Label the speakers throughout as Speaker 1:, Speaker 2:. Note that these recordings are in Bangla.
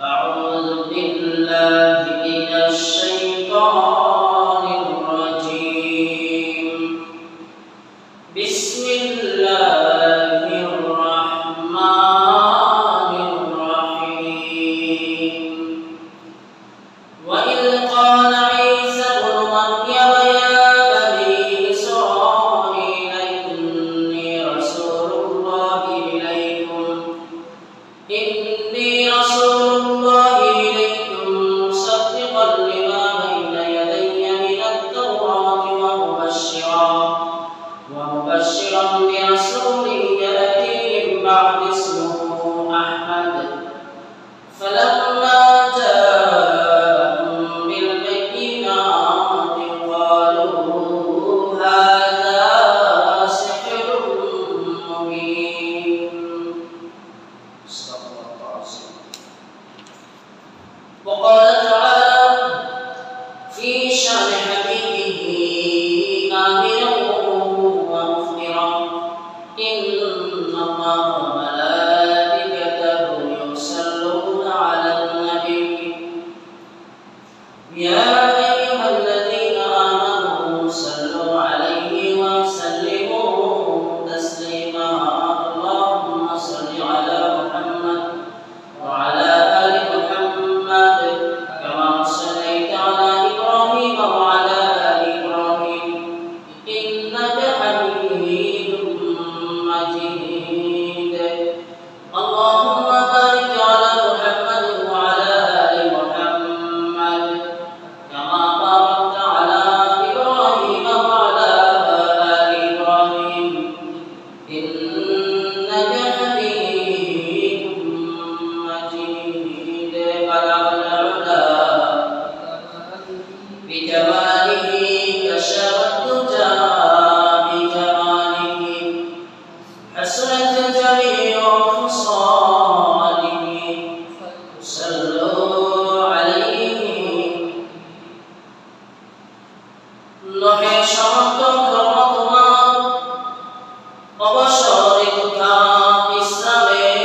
Speaker 1: أعوذ بالله من الشيطان الرجيم بسم الله الرحمن الرحيم وإذ قال عيسى ابن مريم يا بني إسرائيل إني رسول الله إليكم مصدقا لما بين يدي من التوراة ومبشرا برسول يأتي من بعد اسمه أحمد فلما جاءهم بالبينات قالوا هذا سحر مبين. وقال تعالى في شأن حبيبه آمنا ومخبرا إن الله وملائكته يصلون على النبي يا أيها الذين آمنوا صلوا عليه وسلموا تسليما اللهم صل على محمد وعلى آل محمد كما صليت على إبراهيم وعلى آل إبراهيم إنك حميد مجيد اللهم بارك على محمد وعلى آل محمد كما باركت على إبراهيم وعلى آل إبراهيم إنك حميد مجيد بلغ العلا بجماله كشف الدجى بجماله حسنت جميع خصاله صلوا عليه নহে শরত তোমার অবসর কথা ইসলামের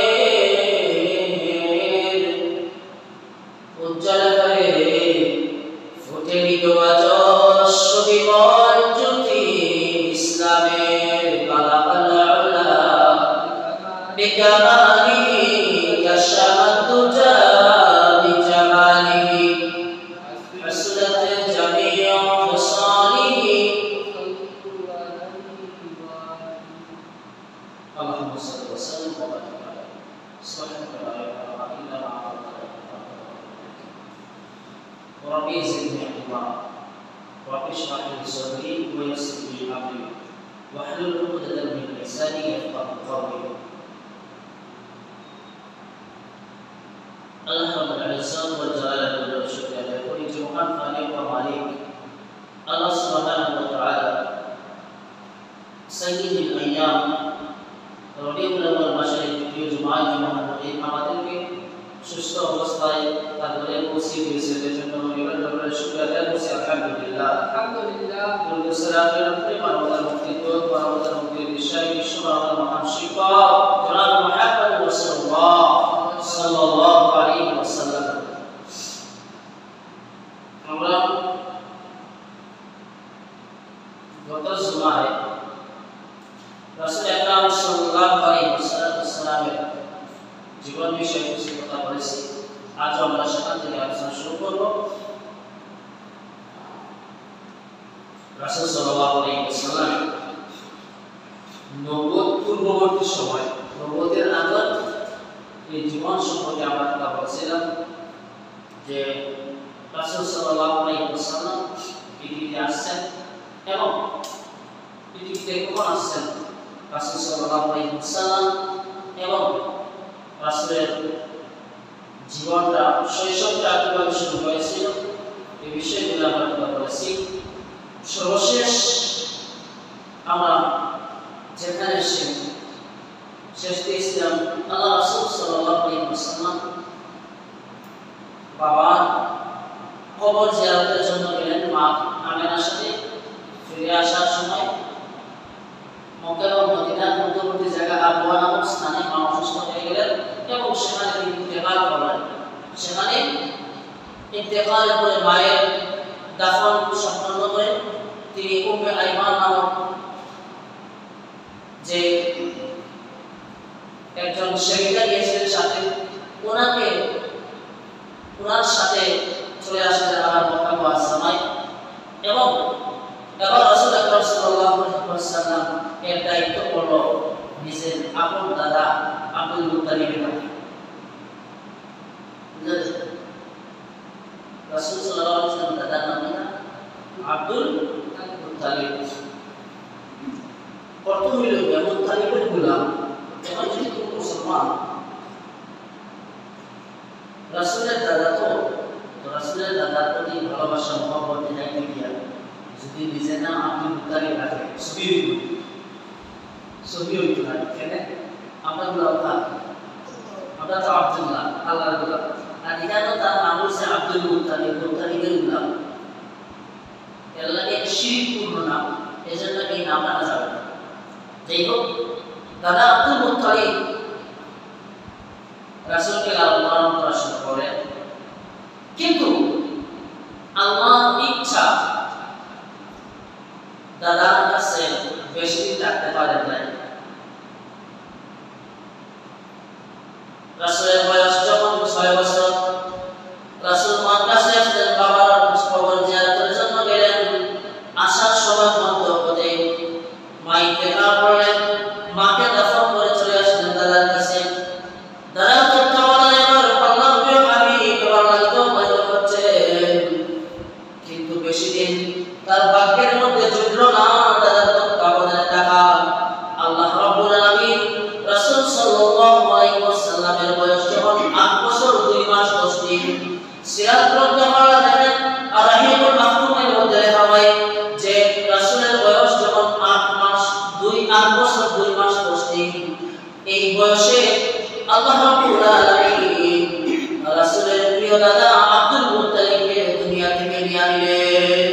Speaker 1: উজ্জ্বল করে ফুটে বিগবাজস্ব বিমল জ্যোতি ইসলামের বালাবাল উলা বিকামালিহি কাশাফাত দুজা বিজামালিহি حسنت جميع خصاله اللهم صل وسلم وبارك عليه سبحانك لا اله الا انت ربي زدني علما رب اشرح لي صدري ويسر لي امري واحلل عقدة من لساني يفقهوا قولي الحمد لله والجلال والشكر لكل جمعان خالق ومالك الله سبحانه وتعالى سيد الايام রবিউল আউয়াল মাসের দ্বিতীয় জুমায় মহানবী আমাদেরকে সুস্থ অবস্থায় তারপরে পৌঁছে দিয়েছে এজন্য এবার দরবারে শুকর আদায় করছি আলহামদুলিল্লাহ দুরূদ সালামের উপরে মানবতার মুক্তি দোয়া মানবতার মুক্তির বিষয় বিশ্বমানব মহান শিক্ষক জনাব মুহাম্মদ রাসূলুল্লাহ সাল্লাল্লাহু আলাইহি ওয়াসাল্লাম আমরা গত জুমায় রাসূল আকরাম সাল্লাল্লাহু আলাইহি ওয়াসাল্লামের জীবন বিষয়ে কিছু কথা বলেছি আজ আমরা সেখান থেকে আলোচনা শুরু করব রাসূল সাল্লাল্লাহু আলাইহি ওয়াসাল্লাম নবুয়ত পূর্ববর্তী সময় নবুয়তের আগত এই জীবন সম্পর্কে আমরা কথা বলছিলাম যে রাসূল সাল্লাল্লাহু আলাইহি ওয়াসাল্লাম পৃথিবীতে আসছেন এবং পৃথিবীতে কখন আসছেন রাসূল সাল্লাল্লাহু আলাইহি ওয়াসাল্লাম এবং রাসূলের জীবনটা শৈশবটা কিভাবে শুরু হয়েছিল এই বিষয়গুলো আমরা কথা বলেছি সর্বশেষ আমরা যেখানে শেষ দিয়েছিলাম আল্লাহ রাসূল সাল্লাল্লাহু আলাইহি ওয়াসাল্লাম বাবার কবর জিয়ারতের জন্য গেলেন মা আমিনার সাথে ফিরে আসার সময় মক্কা এবং মদিনার মধ্যবর্তী জায়গা আবওয়া নামক স্থানে মা অসুস্থ হয়ে গেলেন এবং সেখানে তিনি ইন্তেকাল করলেন। ইন্তেকালের পরে মায়ের দাফন সম্পন্ন করে তিনি উম্মে আইমান নামক যে একজন শহীদা গিয়েছিলেন সাথে ওনার সাথে চলে আসলেন আবার মক্কা মুআজ্জামায় এবং এবার রাসূল আকরাম সাল্লাল্লাহু আলাইহি ওয়াসাল্লাম এর দায়িত্ব পড়ল নিজের আপন দাদা আব্দুল মুত্তালিবের হাতে। রাসূল সাল্লাল্লাহু আলাইহি ওয়াসাল্লাম দাদার নাম না আব্দুল মুত্তালিব। অর্থ হইল মুত্তালিবের গোলাম। এখন যদি তুমি মুসলমান রাসূলের দাদা তো রাসূলের দাদার প্রতি ভালোবাসা মহব্বত দেখাইতে গিয়া যদি নিজের নাম আব্দুল মুত্তালিব রাখে সবই হইতো না। কেন আমরা গোলাম না, আমরা তো আব্দুল্লাহ আল্লাহর গোলাম, আর এখানে তার নাম হচ্ছে আব্দুল মুত্তালিব, মুত্তালিবের গোলাম। এর লাগে শিরকপূর্ণ নাম, এজন্য এই নাম রাখা যাবে না। যাই হোক, দাদা আব্দুল মুত্তালিব রাসূলকে লালন করা শুরু করেন, কিন্তু আল্লাহর ইচ্ছা দাদার কাছে বেশি দিন থাকতে পারেন নাই। রাসূলের বয়স যখন 6 বছর, রাসূল মার কাছে আসলেন, বাবার কবর জিয়ারতের জন্য গেলেন। আসার সময় মধ্য হতে মা ইন্তেকাল করলেন, মাকে দাফন করে চলে আসলেন দাদার কাছে। দাদা কথা বলেন, এবার আল্লাহর প্রিয় হাবিব আল্লাহকে তো করছেন, কিন্তু বেশি দিন তার ভাগ্যের মধ্যে জুটলো না দাদার তত্ত্বাবধানে থাকা। আল্লাহ রাব্বুল আলামিন রাসূল সাল্লাল্লাহু আলাইহি ওয়াসাল্লামের বয়স যখন 8 বছর 2 মাস 10 দিন, সিরাত গ্রন্থে আমরা দেখেন আর রাহিবুল মাহফুমের মধ্যে লেখা হয় যে রাসূলের বয়স যখন 8 বছর 2 মাস 10 দিন, এই বয়সে আল্লাহ রাব্বুল আলামিন রাসূলের প্রিয় দাদা আব্দুল মুত্তালিবকে দুনিয়া থেকে নিয়ে আনলেন।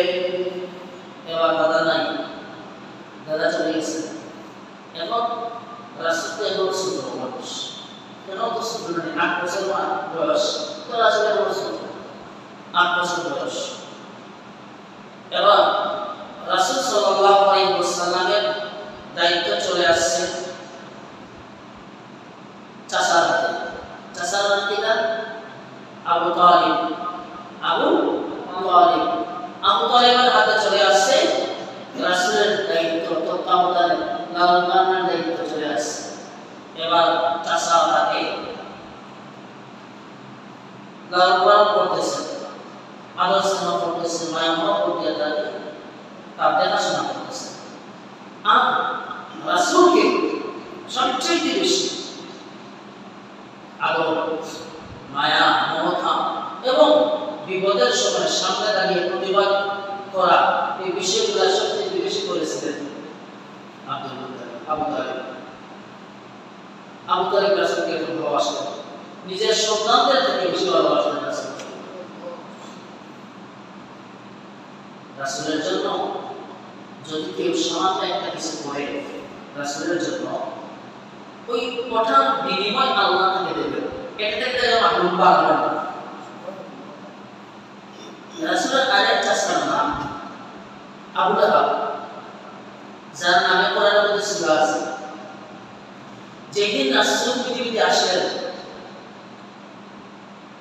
Speaker 1: এবার দাদা নাই, দাদা চলে গেছে। এখন রাসূল তো এখন ছোট মানুষ, কেন তো ছোট নয়, 8 বছর বয়স, তো রাসূলের বয়স 8 বছর বয়স। এবার রাসূল সাল্লাল্লাহু আলাইহি ওয়াসাল্লামের দায়িত্ব চলে আসছে চাচার হাতে। চাচার নাম কি? আবু তালিব। আবু তালিবের হাতে চলে আসছে রাসূলের দায়িত্ব, তত্ত্বাবধানে লালন পালনের দায়িত্ব চলে আসছে। এবার চাচার হাতে লালন পালন করতেছে, আদর স্নেহ করতেছে, মায়া মহব্বত দিয়ে তার দেখাশোনা করতেছে। আর রাসূলকে সবচেয়ে বেশি আদর, মায়া, মমতা এবং বিপদের সময় সামনে দাঁড়িয়ে প্রতিবাদ করা, এই বিষয়গুলো সবচেয়ে বেশি করেছিলেন আবু তালিব। আবু তালিব রাসূলকে খুব ভালোবাসতেন, নিজের সন্তানদের থেকে বেশি ভালোবাসতেন রাসূলকে। রাসূলের জন্য যদি কেউ সামান্য একটা কিছু করে রাসূলের জন্য, ওই কথার বিনিময় আল্লাহ থেকে দেবে, এটা দেখতে যেন মাহরুম পাবে না। রাসূলের আরেক চাচার নাম আবু লাহাব, যার নামে কোরআনের মধ্যে সূরা আছে। যেদিন রাসূল পৃথিবীতে আসলেন,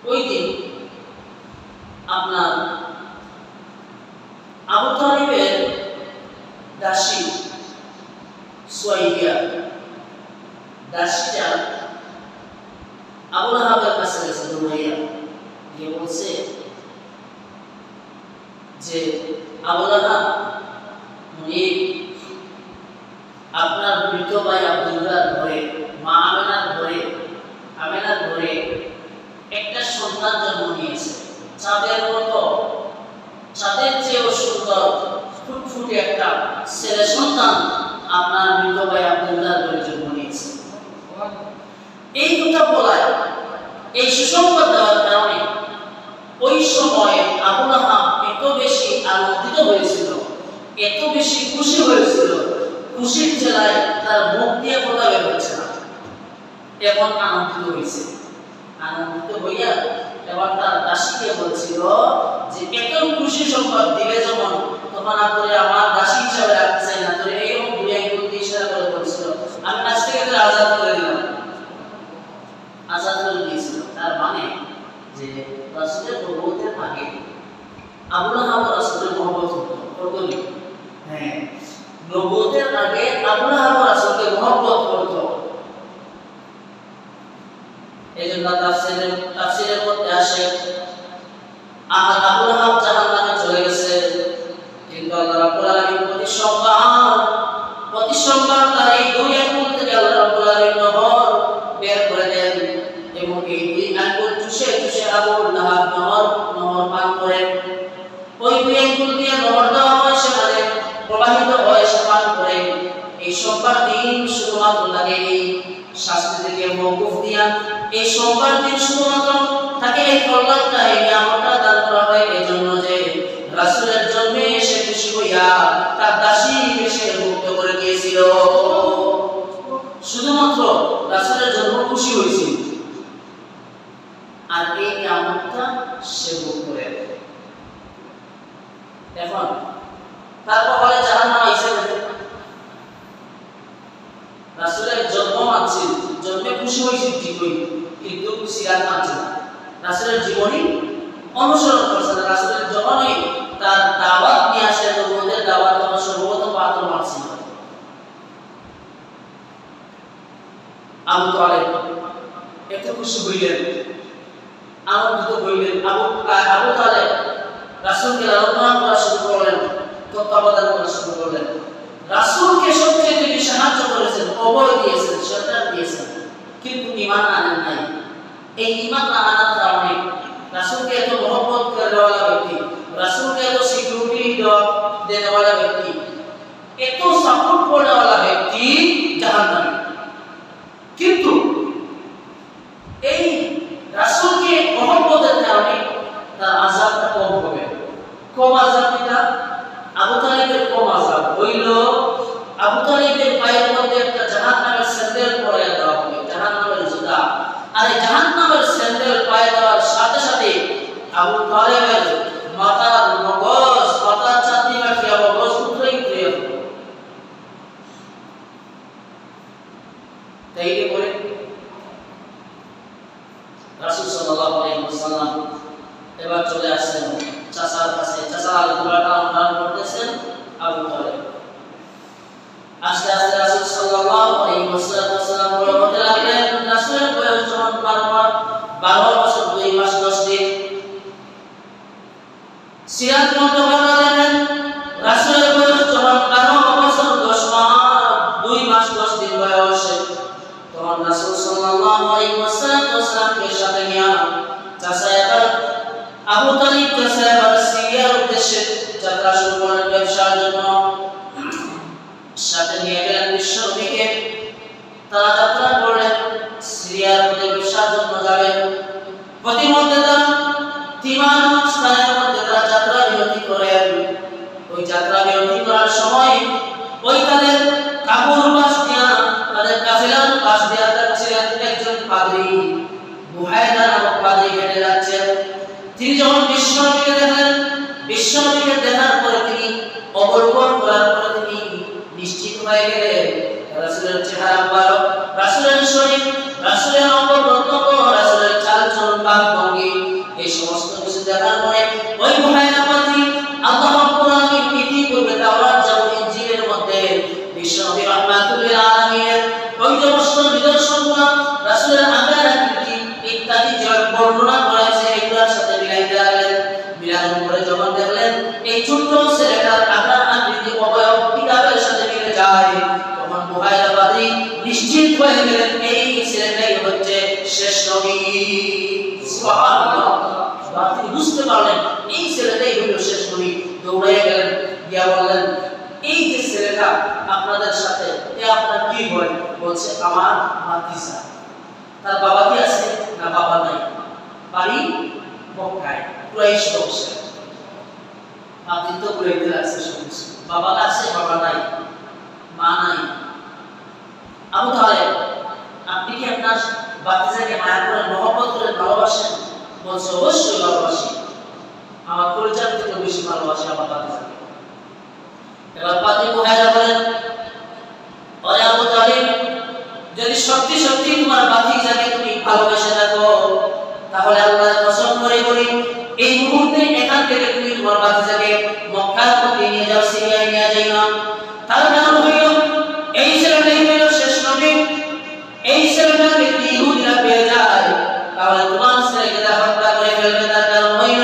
Speaker 1: ওই দিন আপনার আবু তালিবের দাসী সুয়াইয়া, দাসীটা আবু লাহাবের কাছে গেছে, দৌড়াইয়া গিয়ে বলছে যে আবু লাহাব, উনি আপনার মৃত ভাই আব্দুল্লাহর ঘরে, মা আমেনার ঘরে একটা সন্তান জন্ম নিয়েছে, চাঁদের মতো, চাঁদের চেয়েও সুন্দর ফুটফুটে একটা ছেলে সন্তান আপনার মৃত ভাই আব্দুল্লাহর ঘরে জন্ম নিয়েছে। এই কথা বলায়, এই সুসংবাদ দেওয়ার কারণে ওই সময় আবু লাহাব এত বেশি আনন্দিত হয়েছিল, এত বেশি খুশি হয়েছিল, খুশির জেলায় তার মুখ দিয়ে কথা বের হচ্ছে না। এখন আনন্দিত হয়েছে, আনন্দিত হইয়া এবার তার দাসীকে বলছিল যে এত খুশি সংবাদ দিলে যেমন তখন আপনি আমার দাসী হিসেবে রাখতে চাই না, তোরে এরকম দুনিয়া করতে ইশারা করে বলছিল, আমি কাছ থেকে তোরে আজাদ করে দিলাম, আজাদ করে দিয়েছিল। তার মানে যে রাসূলের নবুয়তের আগে আবু লাহাব রাসূলের মহব্বত করতো না। হ্যাঁ, নবুয়তের আগে আবু লাহাব রাসূলকে মহব্বত করতো। এজন্য তাফসীরের মধ্যে আসে আবু লাহাব জাহান্নামে চলে গেছে, কিন্তু আল্লাহ রাব্বুল আলামিন প্রতি সোমবার তার এই দুই আঙ্গুল থেকে আল্লাহ রাব্বুল আলামিন নহর বের করে দেন এবং এই দুই আঙ্গুল চুষে চুষে আবু লাহাব নহর পান করেন। ওই দুই আঙ্গুল দিয়ে নহর দেওয়া হয়, সেখানে প্রবাহিত হয়, সে পান করেন। এই সোমবার দিন শুধুমাত্র তাকে এই শাস্তি থেকে মওকুফ দিয়া এই সোমবার দিন শুধুমাত্র তাকে এই কল্যাণটা এই নিয়ামতটা দান করা হয়, এজন্য যে রাসূলের জন্মে এসে খুশি হইয়া তার দাসী এসে মুক্ত করে দিয়েছিল। শুধুমাত্র রাসূলের জন্ম খুশি হয়েছিল, আর এই নিয়ামতটা সে ভোগ করে। এখন তারপর বলে জাহান্নাম আইছে, রাসূলের জন্ম মানছে, জন্মে খুশি হয়েছে ঠিকই, কিন্তু সিরাত মানছে না, রাসূলের জীবনী অনুসরণ করছে না। রাসূলের যখনই তার দাওয়াত নিয়ে আসে, নবুয়তের দাওয়াত, তখন সর্বপ্রথম পাথর মারছিল আবু তালেব। এত খুশি হইলেন, আনন্দিত হইলেন। আবু তালেব রাসূলকে লালন করা শুরু করলেন, তত্ত্বাবধান করা শুরু করলেন। রাসূলকে সবচেয়ে বেশি সাহায্য করেছেন, অভয় দিয়েছেন, শেল্টার দিয়েছেন, কিন্তু ঈমান আনেন নাই। এই ঈমান না আনার কারণে রাসূলকে এত মহব্বত করেওয়ালা ব্যক্তি, রাসূলকে এত সিকিউরিটি দেওয়ালা ব্যক্তি, এত সাপোর্ট করেওয়ালা ব্যক্তি জাহান্নামে। কিন্তু এই রাসূলকে মহব্বতের কারণে তার আযাবটা কম হবে। কম আযাব কিনা? আবু তালিবের কম আযাব হইল আবু তালিবের পায়ের মধ্যে একটা জাহান্নামের স্যান্ডেল পরাইয়া দেওয়া হবে, জাহান্নামের জুতা। আর এই জাহান্নামের স্যান্ডেল পায়ে দেওয়ার সাথে সাথে আবু তালিবের মাথার মগজ, মাথার চাঁদি মাখিয়া মগজ উঠে উঠে তাই করে রাসূল সাল্লাল্লাহু আলাইহি ওয়াসাল্লাম এবার চলে আসেন চাচার কাছে। চাচা আল-দুরাটা অনুধান করতেছেন আবু তালেব। আস্তে আস্তে রাসূল সাল্লাল্লাহু আলাইহি ওয়াসাল্লাম বড় হতে লাগলেন। রাসূলের বয়স যখন 12 বছর 2 মাস 10 দিন। সিরাত গ্রন্থ বর্ণনা রাসূলের বয়স যখন 12 বছর 10 মাস 2 মাস 10 দিন বয়স, তখন রাসূল সাল্লাল্লাহু আলাইহি ওয়াসাল্লামকে সাথে নিয়ে চাচা আবু তালিব সিরিয়ার উদ্দেশ্যে যাত্রা শুরু করেন ব্যবসার জন্য। সাথে নিয়ে গেলেন বিশ্বনবীকে। তারা যাত্রা করলেন সিরিয়ার মধ্যে ব্যবসার জন্য যাবেন। প্রতিমধ্যে তারা তিমান স্থানের মধ্যে তারা যাত্রা বিরতি করেন। ওই যাত্রা বিরতি করার সময় ওই তাদের কাবুল পাশ দিয়া, তাদের কাফেলার পাশ দিয়া যাচ্ছিলেন একজন পাদ্রী, বুহায়দা নামক পাদ্রী হেঁটে যাচ্ছেন। তিনি যখন বিশ্বনবীকে দেখলেন, বিশ্বনবীকে দেখার পরে তিনি অবলোকন করার পরে তিনি নিশ্চিত হয়ে গেলেন রাসূলের চেহারা মুবারক, রাসূলের শরীর, রাসূলের অঙ্গ-প্রত্যঙ্গ, রাসূলের চাল-চলন, ভাব-ভঙ্গি, এই সমস্ত কিছু দেখার পরে ওই বুহায়দা পাদ্রী আল্লাহ রাব্বুল আলামিন ইতিপূর্বে তাওরাত যেমন ইনজিলের মধ্যে বিশ্বনবী রাহমাতুল আলামিনের ওই সমস্ত নিদর্শনগুলো, রাসূলের আকার আকৃতি ইত্যাদি যে বর্ণনা করেছে এগুলোর সাথে মিলাইতে লাগলেন। মিলানোর পরে যখন দেখলেন এই ছোট্ট ছেলেটার আকার আকৃতি অবয়ব কিতাবের সাথে মিলে যায়, তখন বুহায়দা পাদ্রী নিশ্চিত হয়ে গেলেন এই ছেলেটাই হচ্ছে শেষ নবী। সুবহানাল্লাহ। তিনি বুঝতে পারলেন এই ছেলেটাই হলো শেষ নবী। দৌড়ে গেলেন, গিয়া বললেন, এই যে ছেলেটা আপনাদের সাথে, এ আপনার কি হয়? বলছে আমার ভাতিজা। তার বাবা কি আছে? না, বাবা নাই, বাড়ি মক্কায়, কুরাইশ বংশে। আপনি তো কুরাইতে আছে শুনছি, বাবা আছে, বাবা নাই, মা নাই। আবু তালেব, আপনি কি আপনার ভাতিজাকে মায়া করে, মহব্বত করে ভালোবাসেন? বলছে অবশ্যই ভালোবাসি, আমার পরিচয় থেকে বেশি ভালোবাসি আমার ভাতিজাকে। এবার পাতি মুহাইরা বলেন, ওরে আবু তালিব, যদি সত্যি সত্যি তোমার ভাতিজাকে তুমি ভালোবেসে থাকো, তাহলে আল্লাহর কসম করে বলি, এই মুহূর্তে এখান থেকে তুমি তোমার ভাতিজাকে মক্কার মধ্যে নিয়ে যাও, সিরিয়ায় নিয়ে যাই না। তার কারণ হইল এই ছেলেটাই হইল শেষ নবী। এই ছেলেটাকে যদি ইহুদিরা পেয়ে যায় তাহলে তোমার ছেলেকে হত্যা করে ফেলবে। তার কারণ হইল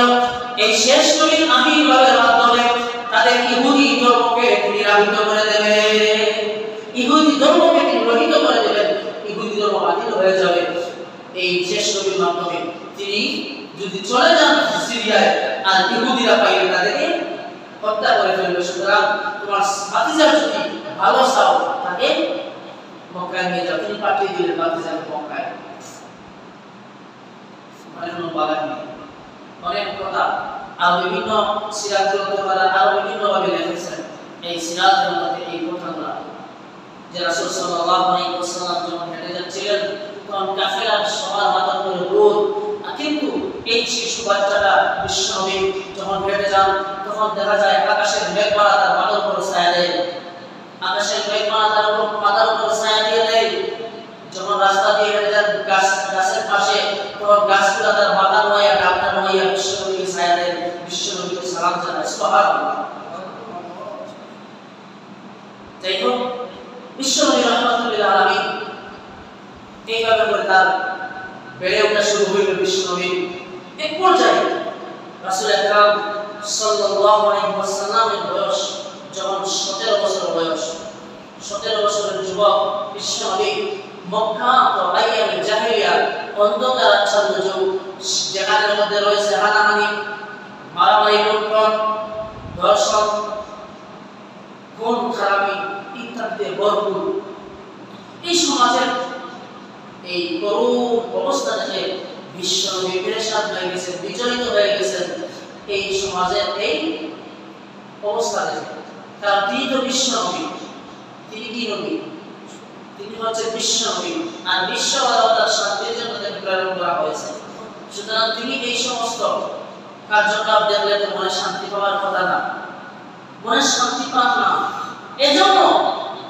Speaker 1: এই শেষ নবীর আবির্ভাবের মাধ্যমে তাদের ইহুদি ধর্মকে নিরাহিত করে দেবে, ইহুদি ধর্মকে নিরাহিত করে দেবেন, ইহুদি ধর্ম বাতিল হয়ে যাবে এই শেষ নবীর মাধ্যমে। তিনি যদি চলে যান সিরিয়ায় আর ইহুদিরা পাইলে তাদেরকে হত্যা করে ফেলবে। সুতরাং তোমার ভাতিজার যদি ভালো চাও তাকে মক্কায় নিয়ে যাও। তিনি পাঠিয়ে দিলেন ভাতিজাকে মক্কায়। অনেক কথা আর বিভিন্ন সিরাত গ্রন্থকাররা আরো বিভিন্ন ভাবে লিখেছেন এই সিরাতের মধ্যে এই কথাগুলো, যে রাসূল সাল্লাল্লাহু আলাইহি ওয়াসাল্লাম যখন হেঁটে যাচ্ছিলেন তখন কাফেররা সবার মাথার উপরে রোদ, কিন্তু এই শিশু বাচ্চাটা বিশ্বনবী যখন হেঁটে যান তখন দেখা যায় আকাশের মেঘমালা তার মাথার উপর ছায়া দেয়, আকাশের মেঘমালা তার মাথার উপর ছায়া দিয়ে দেয়। যখন রাস্তা দিয়ে হেঁটে যান গাছের পাশে, তখন গাছগুলো তার মাথা নোয়া ডাক্তার নোয়া বিশ্বনবীকে ছায়া দেয়, বিশ্বনবীকে সালাম জানায়। সুবহানাল্লাহ। যাই হোক, বিশ্বনবী রাহমাতুল্লিল আলামিন এইভাবে করে তার বেড়ে ওঠা শুরু হইল। বিশ্বনবী এক পর্যায়ে রাসূল আকরাম সাল্লাল্লাহু আলাইহি ওয়াসাল্লামের বয়স যখন 17 বছর বয়স, 17 বছরের যুবক বিশ্বনবী মক্কা ও আইয়ামে জাহেলিয়া অন্ধকার আচ্ছন্ন যুগ, যেখানের মধ্যে রয়েছে হানাহানি, মারামারি, লুণ্ঠন, ধর্ষণ, খুন খারাপি ইত্যাদিতে ভরপুর। এই সমাজের এই করুণ অবস্থা দেখে বিশ্বনবী পেরেশান হয়ে গেছেন, বিচলিত হয়ে গেছেন এই সমাজের এই অবস্থা দেখে। কারণ তিনি তো বিশ্বনবী, তিনি কি নবী? তিনি হচ্ছে বিশ্বনবী, আর বিশ্ব মানবতার শান্তির জন্য তাকে প্রেরণ করা হয়েছে। সুতরাং তিনি এই সমস্ত কার্যকলাপ দেখলে তো মনে শান্তি পাওয়ার কথা না, মনে শান্তি পান না। এজন্য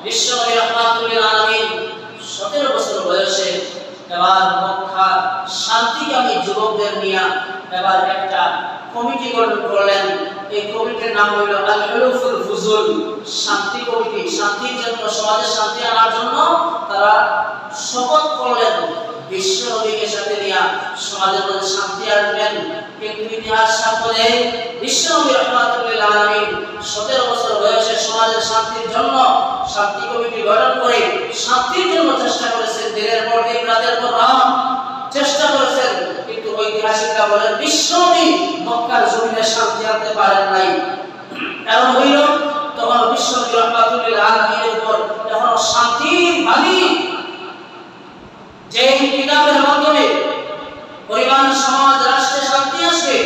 Speaker 1: বিশ্বনবী রাহমাতুল্লিল আলামিন 17 বছর বয়সে এবার মক্কা শান্তিকামী যুবকদের নিয়ে এবার একটা কমিটি গঠন করলেন। এই কমিটির নাম হলো আল হুলুফুল ফুজুল, শান্তি কমিটি। শান্তির জন্য, সমাজে শান্তি আনার জন্য তারা শপথ করলেন বিশ্বনবীকে সাথে নিয়ে সমাজের মধ্যে শান্তি আনবেন। কিন্তু ইতিহাস সাক্ষ্য দেয় বিশ্বনবী রাহমাতুল্লিল আলামিন 17 বছর বয়সে সমাজের শান্তির জন্য শান্তি কমিটি গঠন করে শান্তির জন্য চেষ্টা করেছেন, দিনের পর দিন, রাতের পর রাত চেষ্টা করেছেন, কিন্তু ঐতিহাসিকরা বলেন বিশ্বনবী মক্কার জমিনে শান্তি আনতে পারেন নাই। কারণ হইল তখন বিশ্বনবী রাহমাতুল্লিল আলামিনের উপর এখন শান্তির বাণী, যে কিতাবের মাধ্যমে পরিবার, সমাজ, রাষ্ট্রে শান্তি আসবে,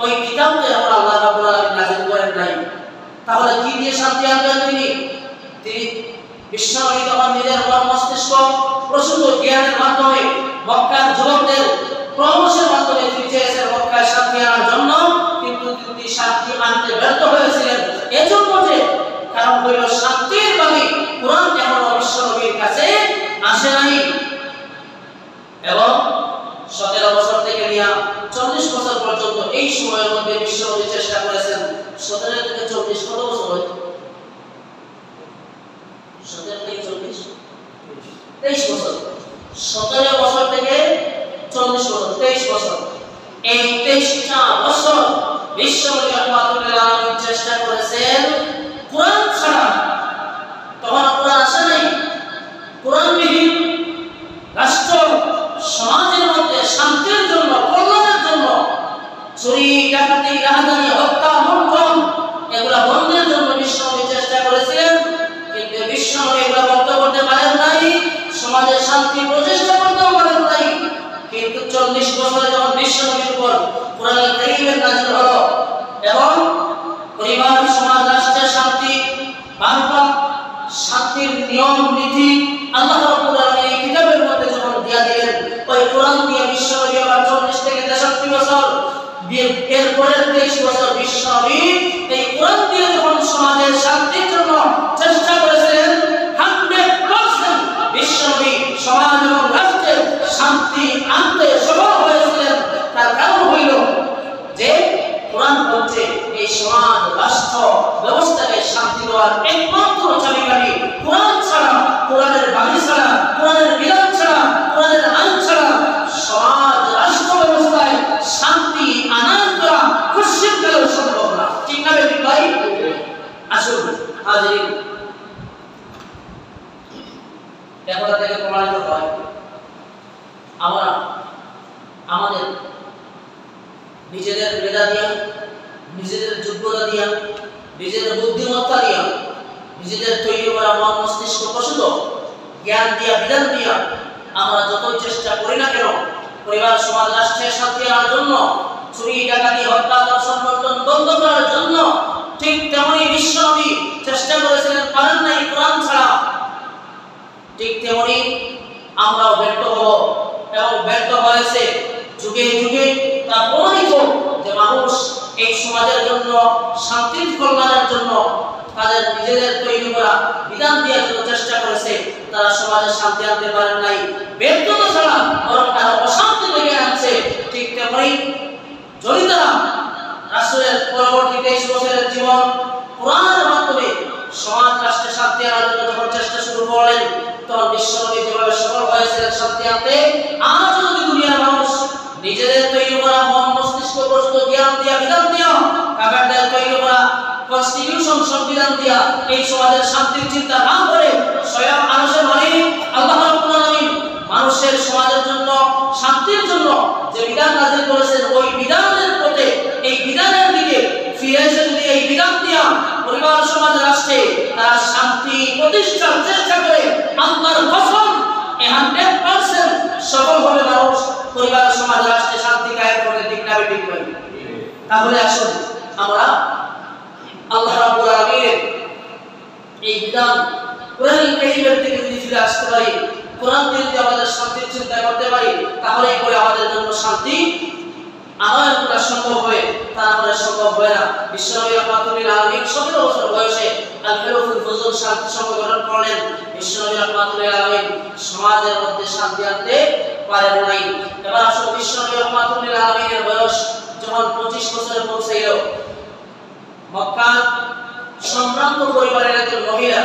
Speaker 1: ওই কিতাবকে এখন আল্লাহ রাব্বুল আলামিন নাযিল করেন নাই। তাহলে কি দিয়ে শান্তি আনবেন তিনি? বিশ্বনবী তখন নিজের মস্তিষ্ক প্রসূত জ্ঞানের মাধ্যমে মক্কার যুবকদের পরামর্শের মাধ্যমে তিনি চেয়েছেন মক্কায় শান্তি আনার জন্য, কিন্তু তিনি শান্তি আনতে ব্যর্থ হয়েছিলেন। এজন্য যে কারণ হইল শান্তির বাণী কুরআন এখনো বিশ্বনবীর কাছে আসে নাই। এবং 17 বছর থেকে নিয়ে 40 বছর পর্যন্ত এই সময়ের মধ্যে বিশ্বনবী চেষ্টা করেছেন। 17 থেকে 40 কত বছর হয়? 17 থেকে 40 23 বছর। 17 বছর থেকে 40 বছর, 23 বছর। এই 23টা বছর বিশ্বনবী রাহমাতুল্লিল আলামিন চেষ্টা করেছেন কুরআন ছাড়া। তখন কুরআন আসে নাই। কুরআনবিহীন রাষ্ট্র সমাজের মধ্যে শান্তির জন্য, কল্যাণের জন্য, চুরি, ডাকাতি, রাহাজানি, হত্যা, লুণ্ঠন এগুলা বন্ধের জন্য বিশ্বনবী চেষ্টা করেছিলেন, কিন্তু বিশ্বনবী এগুলা বন্ধ করতে পারেন নাই, সমাজে শান্তি প্রতিষ্ঠা করতেও পারেন নাই। কিন্তু 40 বছরে যখন বিশ্বনবীর উপর কুরআনুল কারীমের নাযিল হলো এবং পরিবার, সমাজ, রাষ্ট্রে শান্তি, বারবার শান্তির নিয়ম নীতি আল্লাহ রাব্বুল আলামিন এই কিতাবের মধ্যে যখন দিয়া দিলেন, ওই কোরআন দিয়ে বিশ্বনবী আবার 40 থেকে 63 এরপরে 23 বছর বিশ্বনবী এই কোরআন দিয়ে যখন সমাজের শান্তির জন্য চেষ্টা করেছিলেন 100% বিশ্বনবী সমাজ এবং রাষ্ট্রে শান্তি আনতে সফল হয়েছিলেন। তার কারণ হইল যে কোরআন হচ্ছে এই সমাজ রাষ্ট্র ব্যবস্থাকে শান্তি দেওয়ার একমাত্র চাবিকাঠি। কোরআন ছাড়া, কোরআনের বাণী ছাড়া, কোরআনের বিধান ছাড়া, কোরআনের আইন ছাড়া সমাজ রাষ্ট্র ব্যবস্থায় শান্তি আনার করা খুশির কালেও সম্ভব না। ঠিক না ভাই? আসুন হাজির, কথা থেকে প্রমাণিত হয় আমরা আমাদের নিজেদের মেধা দিয়া, নিজেদের যোগ্যতা দিয়া, নিজেদের বুদ্ধিমত্তা দিয়া, নিজেদের তৈরি করা মন মস্তিষ্ক প্রসূত জ্ঞান দিয়া, বিধান দিয়া আমরা যতই চেষ্টা করি না কেন পরিবার সমাজ রাষ্ট্রের শান্তি আনার জন্য, চুরি ডাকাতি হত্যা ধর্ষণ বন্টন বন্ধ করার জন্য, ঠিক তেমনি বিশ্বনবী চেষ্টা করেছিলেন, পারেন নাই কোরআন ছাড়া। ঠিক তেমনি আমরাও ব্যর্থ হব এবং ব্যর্থ হয়েছে যুগে যুগে। তা প্রমাণিত যে মানুষ এই সমাজের জন্য, শান্তির কল্যাণের জন্য তাদের নিজেদের তৈরি করা বিধান দেওয়ার জন্য চেষ্টা করেছে, তারা সমাজে শান্তি আনতে পারেন নাই। ব্যর্থতা ছাড়া বরং তারা অশান্তি ডেকে আনছে। ঠিক তেমনি যদি তারা রাসূলের পরবর্তী 23 বছরের জীবন কোরআনের মাধ্যমে সমাজ রাষ্ট্রে শান্তি আনার জন্য যখন চেষ্টা শুরু করলেন, তখন বিশ্বনবী যেভাবে সফল হয়েছিলেন শান্তি আনতে, আজ যদি দুনিয়ার মানুষ নিজেদের তৈরি করা মন মস্তিষ্ক প্রস্তুত জ্ঞান দিয়া, বিধান দিয়া, কাফেরদের তৈরি করা কনস্টিটিউশন সংবিধান দিয়া এই সমাজের শান্তির চিন্তা না করে স্বয়ং মানুষের মালিক আল্লাহ রাব্বুল আলামিন মানুষের সমাজের জন্য, শান্তির জন্য যে বিধান নাযিল করেছেন, ওই বিধানের পথে, এই বিধানের দিকে ফিরে এসে যদি এই বিধান দিয়া পরিবার সমাজ রাষ্ট্রে তারা শান্তি প্রতিষ্ঠার চেষ্টা করে, আল্লাহর কসম 100% সফল হবে মানুষ পরিবার সমাজ রাষ্ট্রে শান্তি কায়েম করতে। ঠিক না ঠিক বলেন? তাহলে আসুন আমরা আল্লাহ রাব্বুল আলামিনের এই বিধান কোরআনুল কারীমের থেকে যদি ফিরে আসতে পারি, কোরআন দিয়ে যদি আমাদের শান্তির চিন্তা করতে পারি, তাহলেই করে আমাদের জন্য শান্তি আনয়ন করা সম্ভব হয়। তা আমাদের সম্ভব হয় না। বিশ্বনবী রাহমাতুল্লিল আলামিন 17 বছর বয়সে আল-হিলফুল ফুজুল শান্তি সংগঠন করলেন। বিশ্বনবী রাহমাতুল্লিল আলামিন সমাজের মধ্যে শান্তি আনতে পারেন নাই। এবার আসলে বিশ্বনবী রাহমাতুল্লিল আলামিনের বয়স যখন 25 বছরে পৌঁছাইল, মক্কার সম্ভ্রান্ত পরিবারের একজন মহিলা,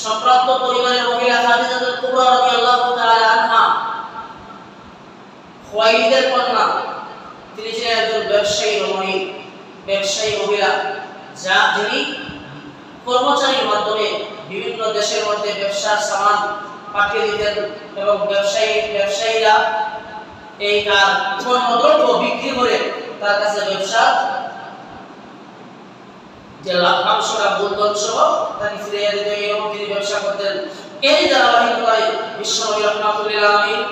Speaker 1: সম্ভ্রান্ত পরিবারের মহিলা খাদিজাতুল কুবরা রাদিয়াল্লাহু তাআলা আনহা, খুয়াইলিদের কন্যা, তিনি ছিলেন একজন ব্যবসায়ী রমণী, ব্যবসায়ী মহিলা, যা যিনি কর্মচারীর মাধ্যমে বিভিন্ন দেশের মধ্যে ব্যবসার সামান পাঠিয়ে দিতেন এবং ব্যবসায়ীরা এই তার পণ্যদ্রব্য বিক্রি করে তার কাছে ব্যবসা যে লাভ্যাংশটা মূলধন সহ তাকে ফিরিয়ে দিতে এবং তিনি ব্যবসা করতেন। এই ধারাবাহিকতায় বিশ্বনবী রাহমাতুল্লিল আলামিন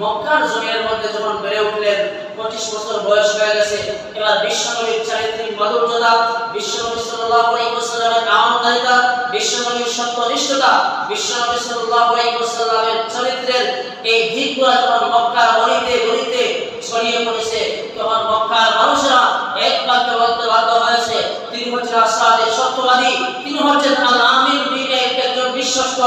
Speaker 1: মক্কার জমিনের মধ্যে যখন বেড়ে উঠলেন, 25 বছর বয়স হয়ে গেছে। এবার বিশ্বনবীর চারিত্রিক মাধুর্যতা, বিশ্বনবী সাল্লাল্লাহু আলাইহি ওয়াসাল্লামের আমানতদারিতা, বিশ্বনবীর সত্যনিষ্ঠতা, বিশ্বনবী সাল্লাল্লাহু আলাইহি ওয়াসাল্লামের চরিত্রের এই দিকগুলো যখন মক্কার অলিতে গলিতে ছড়িয়ে পড়েছে, তখন মক্কার মানুষরা এক বাক্যে বলতে বাধ্য হয়েছে, তিনি হচ্ছেন আসাদের সত্যবাদী, তিনি হচ্ছেন আল-আমিন দ্বীনের একজন বিশ্বস্ত।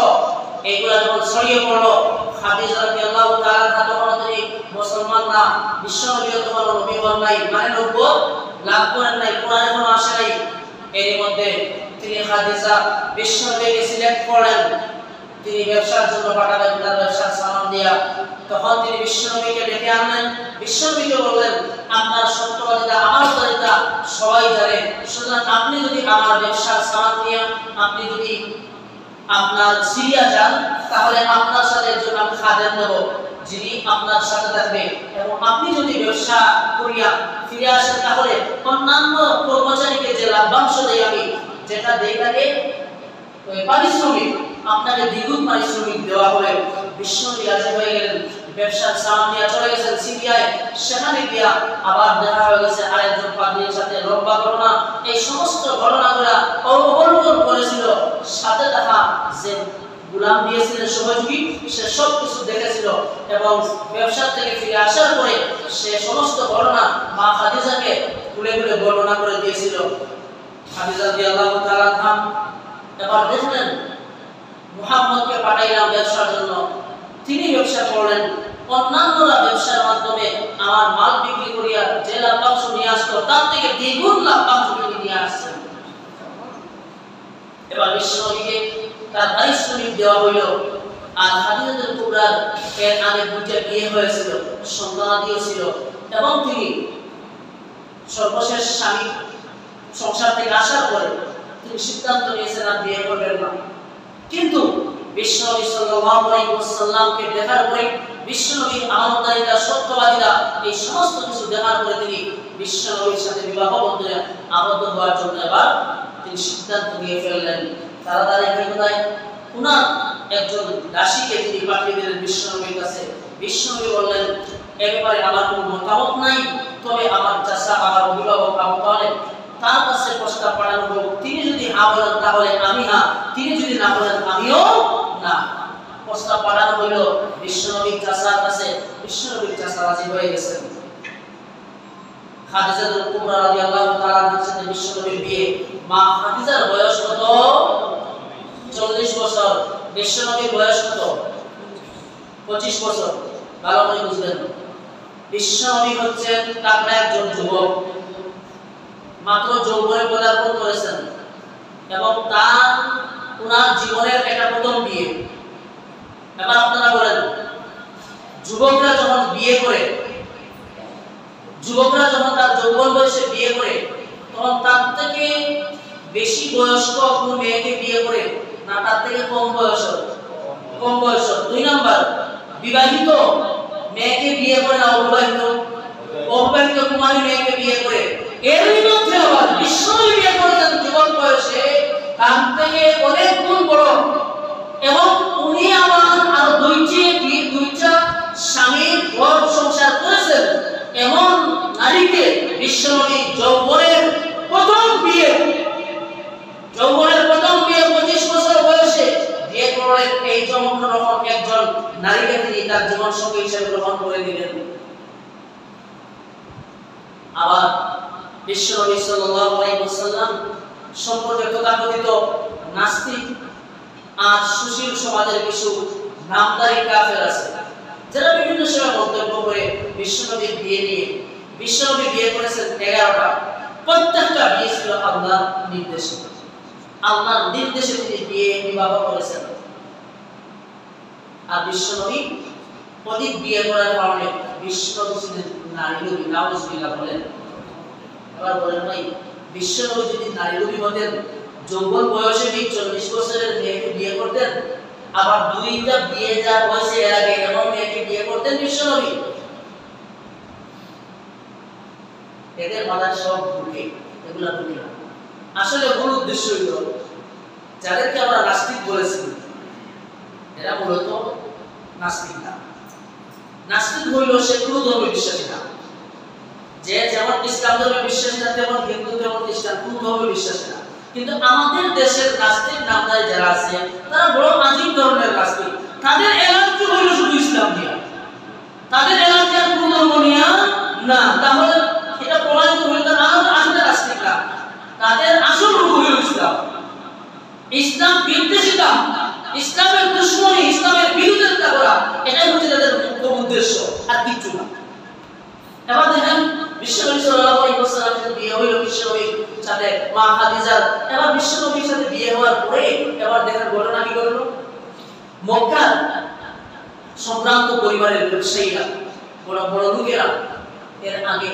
Speaker 1: এইগুলা যখন ছড়িয়ে পড়লো, খাদিজা রাদিয়াল্লাহু তাআলা তখন তিনি মুসলমান না, বিশ্বনবী তখন নবী হন নাই, মানে নবুয়ত লাভ করেন নাই, কোরআন এখনো আসে নাই। এর মধ্যে তিনি খাদিজা বিশ্বনবীকে সিলেক্ট করলেন, তিনি ব্যবসার জন্য পাঠাবেন তার ব্যবসার সামান দিয়া। তখন তিনি বিশ্বনবীকে ডেকে আনলেন, বিশ্বনবীকে বললেন, আপনার সত্যবাদিতা, আমানতদারিতা সবাই জানে, সুতরাং আপনি যদি আমার ব্যবসার সামান নিয়ে আপনি যদি আপনার সিরিয়া যান, তাহলে আপনার সাথে একজন আমি খাদেম দেব, যিনি আপনার সাথে থাকবে, এবং আপনি যদি ব্যবসা করিয়া ফিরে আসেন, তাহলে অন্যান্য কর্মচারীকে যে লাভ্যাংশ দেই আমি, যেটা দেই তাকে পারিশ্রমিক, আপনাকে দ্বিগুণ পারিশ্রমিক দেওয়া হবে। বিশ্বনবী রাজি হয়ে গেলেন, ব্যবসার সামান নিয়ে চলে গেছেন সিরিয়ায়। সেখানে গিয়া আবার দেখা হয়ে গেছে আরেকজন পাদ্রীর সাথে, লম্বা ঘটনা। এই সমস্ত ঘটনাগুলো অবলোকন করেছিল, সাথে দেখা যে গোলাম দিয়েছিলেন সহযোগী, সে সব কিছু দেখেছিল এবং ব্যবসা থেকে ফিরে আসার পরে সে সমস্ত ঘটনা মা খাদিজাকে গিয়েছিল খাদিজা রাদিয়াল্লাহু তাআলা আনহা। এবার দেখলেন মুহাম্মদকে পাঠাইলাম ব্যবসার জন্য, তিনি ব্যবসা করলেন, অন্যান্যরা ব্যবসার মাধ্যমে আমার মাল বিক্রি করিয়া যে লাভ্যাংশ নিয়ে আসতো তার থেকে দ্বিগুণ লাভ্যাংশ নিয়ে আসছেন। এবার বিশ্বনবীকে তার পারিশ্রমিক দেওয়া হইল। আর খাদিজাতুল কুবরার এর আগে দুইটা বিয়ে হয়েছিল, সন্তানাদিও ছিল, এবং তিনি সর্বশেষ স্বামী সংসার থেকে আসার পরে তিনি সিদ্ধান্ত নিয়েছেন আর বিয়ে করবেন না। কিন্তু বিশ্বনবী সাল্লাল্লাহু আলাইহি ওয়াসাল্লামকে দেখার পরে বিশ্বনবীর আমানতদারিতা, সত্যবাদিতা, এই সমস্ত কিছু দেখার পরে তিনি বিশ্বনবীর সাথে বিবাহ বন্ধনে আবদ্ধ হওয়ার জন্য এবার তিনি সিদ্ধান্ত নিয়ে ফেললেন। তাড়াতাড়ি কোথায় উনার একজন দাসীকে তিনি পাঠিয়ে দিলেন বিশ্বনবীর কাছে। বিশ্বনবী বললেন, এ ব্যাপারে আমার কোনো মতামত নাই, তবে আমার চাচা, আমার অভিভাবক আবু তালেব, তার কাছে প্রস্তাব পাঠানো হোক। তিনি যদি হ্যাঁ বলেন তাহলে আমি হ্যাঁ, তিনি যদি না বলেন আমিও না। প্রস্তাব পাঠানো হইল বিশ্বনবীর চাচার কাছে। বিশ্বনবীর চাচা রাজি হয়ে গেছেন। খাদিজাতুল কুবরা রাদিয়াল্লাহু তাআলা আনহার সাথে বিশ্বনবীর বিয়ে। মা খাদিজার বয়স কত? 40 বছর। বিশ্বনবীর বয়স কত? 25 বছর। ভালো করে বুঝবেন, বিশ্বনবী হচ্ছেন তাকড়া একজন যুবক, মাত্র যৌবনে পদার্পণ করেছেন, এবং তার ওনার জীবনের একটা প্রথম বিয়ে। এবার আপনারা বলেন, যুবকরা যখন বিয়ে করে, যুবকরা যখন তার যৌবন বয়সে বিয়ে করে, তখন তার থেকে বেশি বয়স্ক কোনো মেয়েকে বিয়ে করে না তার থেকে কম বয়স? কম বয়স। 2 নাম্বার, বিবাহিত মেয়েকে বিয়ে করে না অবিবাহিত? অবিবাহিত কুমারী মেয়েকে বিয়ে করে। এর মধ্যে আবার বিশ্বনবী বিয়ে করেছেন যুবক বয়সে, তার থেকে অনেক গুণ বড়, এবং উনি আবার আরো দুইটা স্বামীর ঘর সংসার করেছেন এমন নারীকে বিশ্বনবী যৌবনের প্রথম বিয়ে 25 বছর বয়সে বিয়ে করলেন। এই যেমন রকম একজন নারীকে তিনি তার জীবন সঙ্গী হিসেবে গ্রহণ করে দিলেন। আবার বিশ্বনবী সাল্লাল্লাহু আলাইহি ওয়াসাল্লাম সম্পর্কে তথাকথিত নাস্তিক আর সুশীল সমাজের কিছু নামধারী কাফের আছে, যারা বিভিন্ন সময় মন্তব্য করে বিশ্বনবীর বিয়ে নিয়ে। বিশ্বনবী বিয়ে করেছেন 11টা। প্রত্যেকটা বিয়ে ছিল আল্লাহর নির্দেশে। আল্লাহর নির্দেশে তিনি বিবাহ করেছেন। আর বিশ্বনবী অধিক বিয়ে করার কারণে বিশ্বনবী ছিলেন নারী লোভী। নাউজুবিল্লাহ বলেন। এবার বলেন ভাই, বিশ্বনবী যদি নারী লোভী হতেন, যৌবন বয়সে 40 বছরের মেয়েকে বিয়ে করতেন, আবার দুইটা বিয়ে যার বয়সে এর আগে এমন মেয়েকে বিয়ে করতেন বিশ্বনবী, এদের মাথায় সব ঢুকে, এগুলা ঢুকে না। আসলে মূল উদ্দেশ্য হইল, যাদেরকে আমরা নাস্তিক বলেছি, এরা মূলত নাস্তিক না। নাস্তিক হইল সে কোনো ধর্মে বিশ্বাসী না। যে যেমন ইসলাম ধর্মে বিশ্বাসী না, তেমন হিন্দু, তেমন খ্রিস্টান, কোন ধর্মে বিশ্বাসী না। কিন্তু আমাদের দেশের নাস্তিক নামধারী যারা আছে, তারা বড় আজীব ধরনের নাস্তিক। তাদের এলার্জি হইল শুধু ইসলাম নিয়ে, তাদের এলার্জি আর কোন ধর্ম নিয়ে না। তাহলে এটা প্রমাণিত হইল তারা আসলে নাস্তিক না, তাদের আসল রূপ হইল ইসলাম। ইসলাম বিদ্বেষিতা, ইসলামের দুশমনী, ইসলামের বিরোধিতা করা, এটাই হচ্ছে তাদের মুখ্য উদ্দেশ্য, আর কিছু না। এবার দেখেন বিশ্বনবী সাল্লাল্লাহু আলাইহি ওয়াসাল্লামের সাথে বিয়ে হইল বিশ্বনবীর সাথে মা খাদিজার। এবার বিশ্বনবীর সাথে বিয়ে হওয়ার পরে এবার দেখেন ঘটনা কি ঘটলো। মক্কার সম্ভ্রান্ত পরিবারের ব্যবসায়ীরা, বড় বড় লোকেরা এর আগে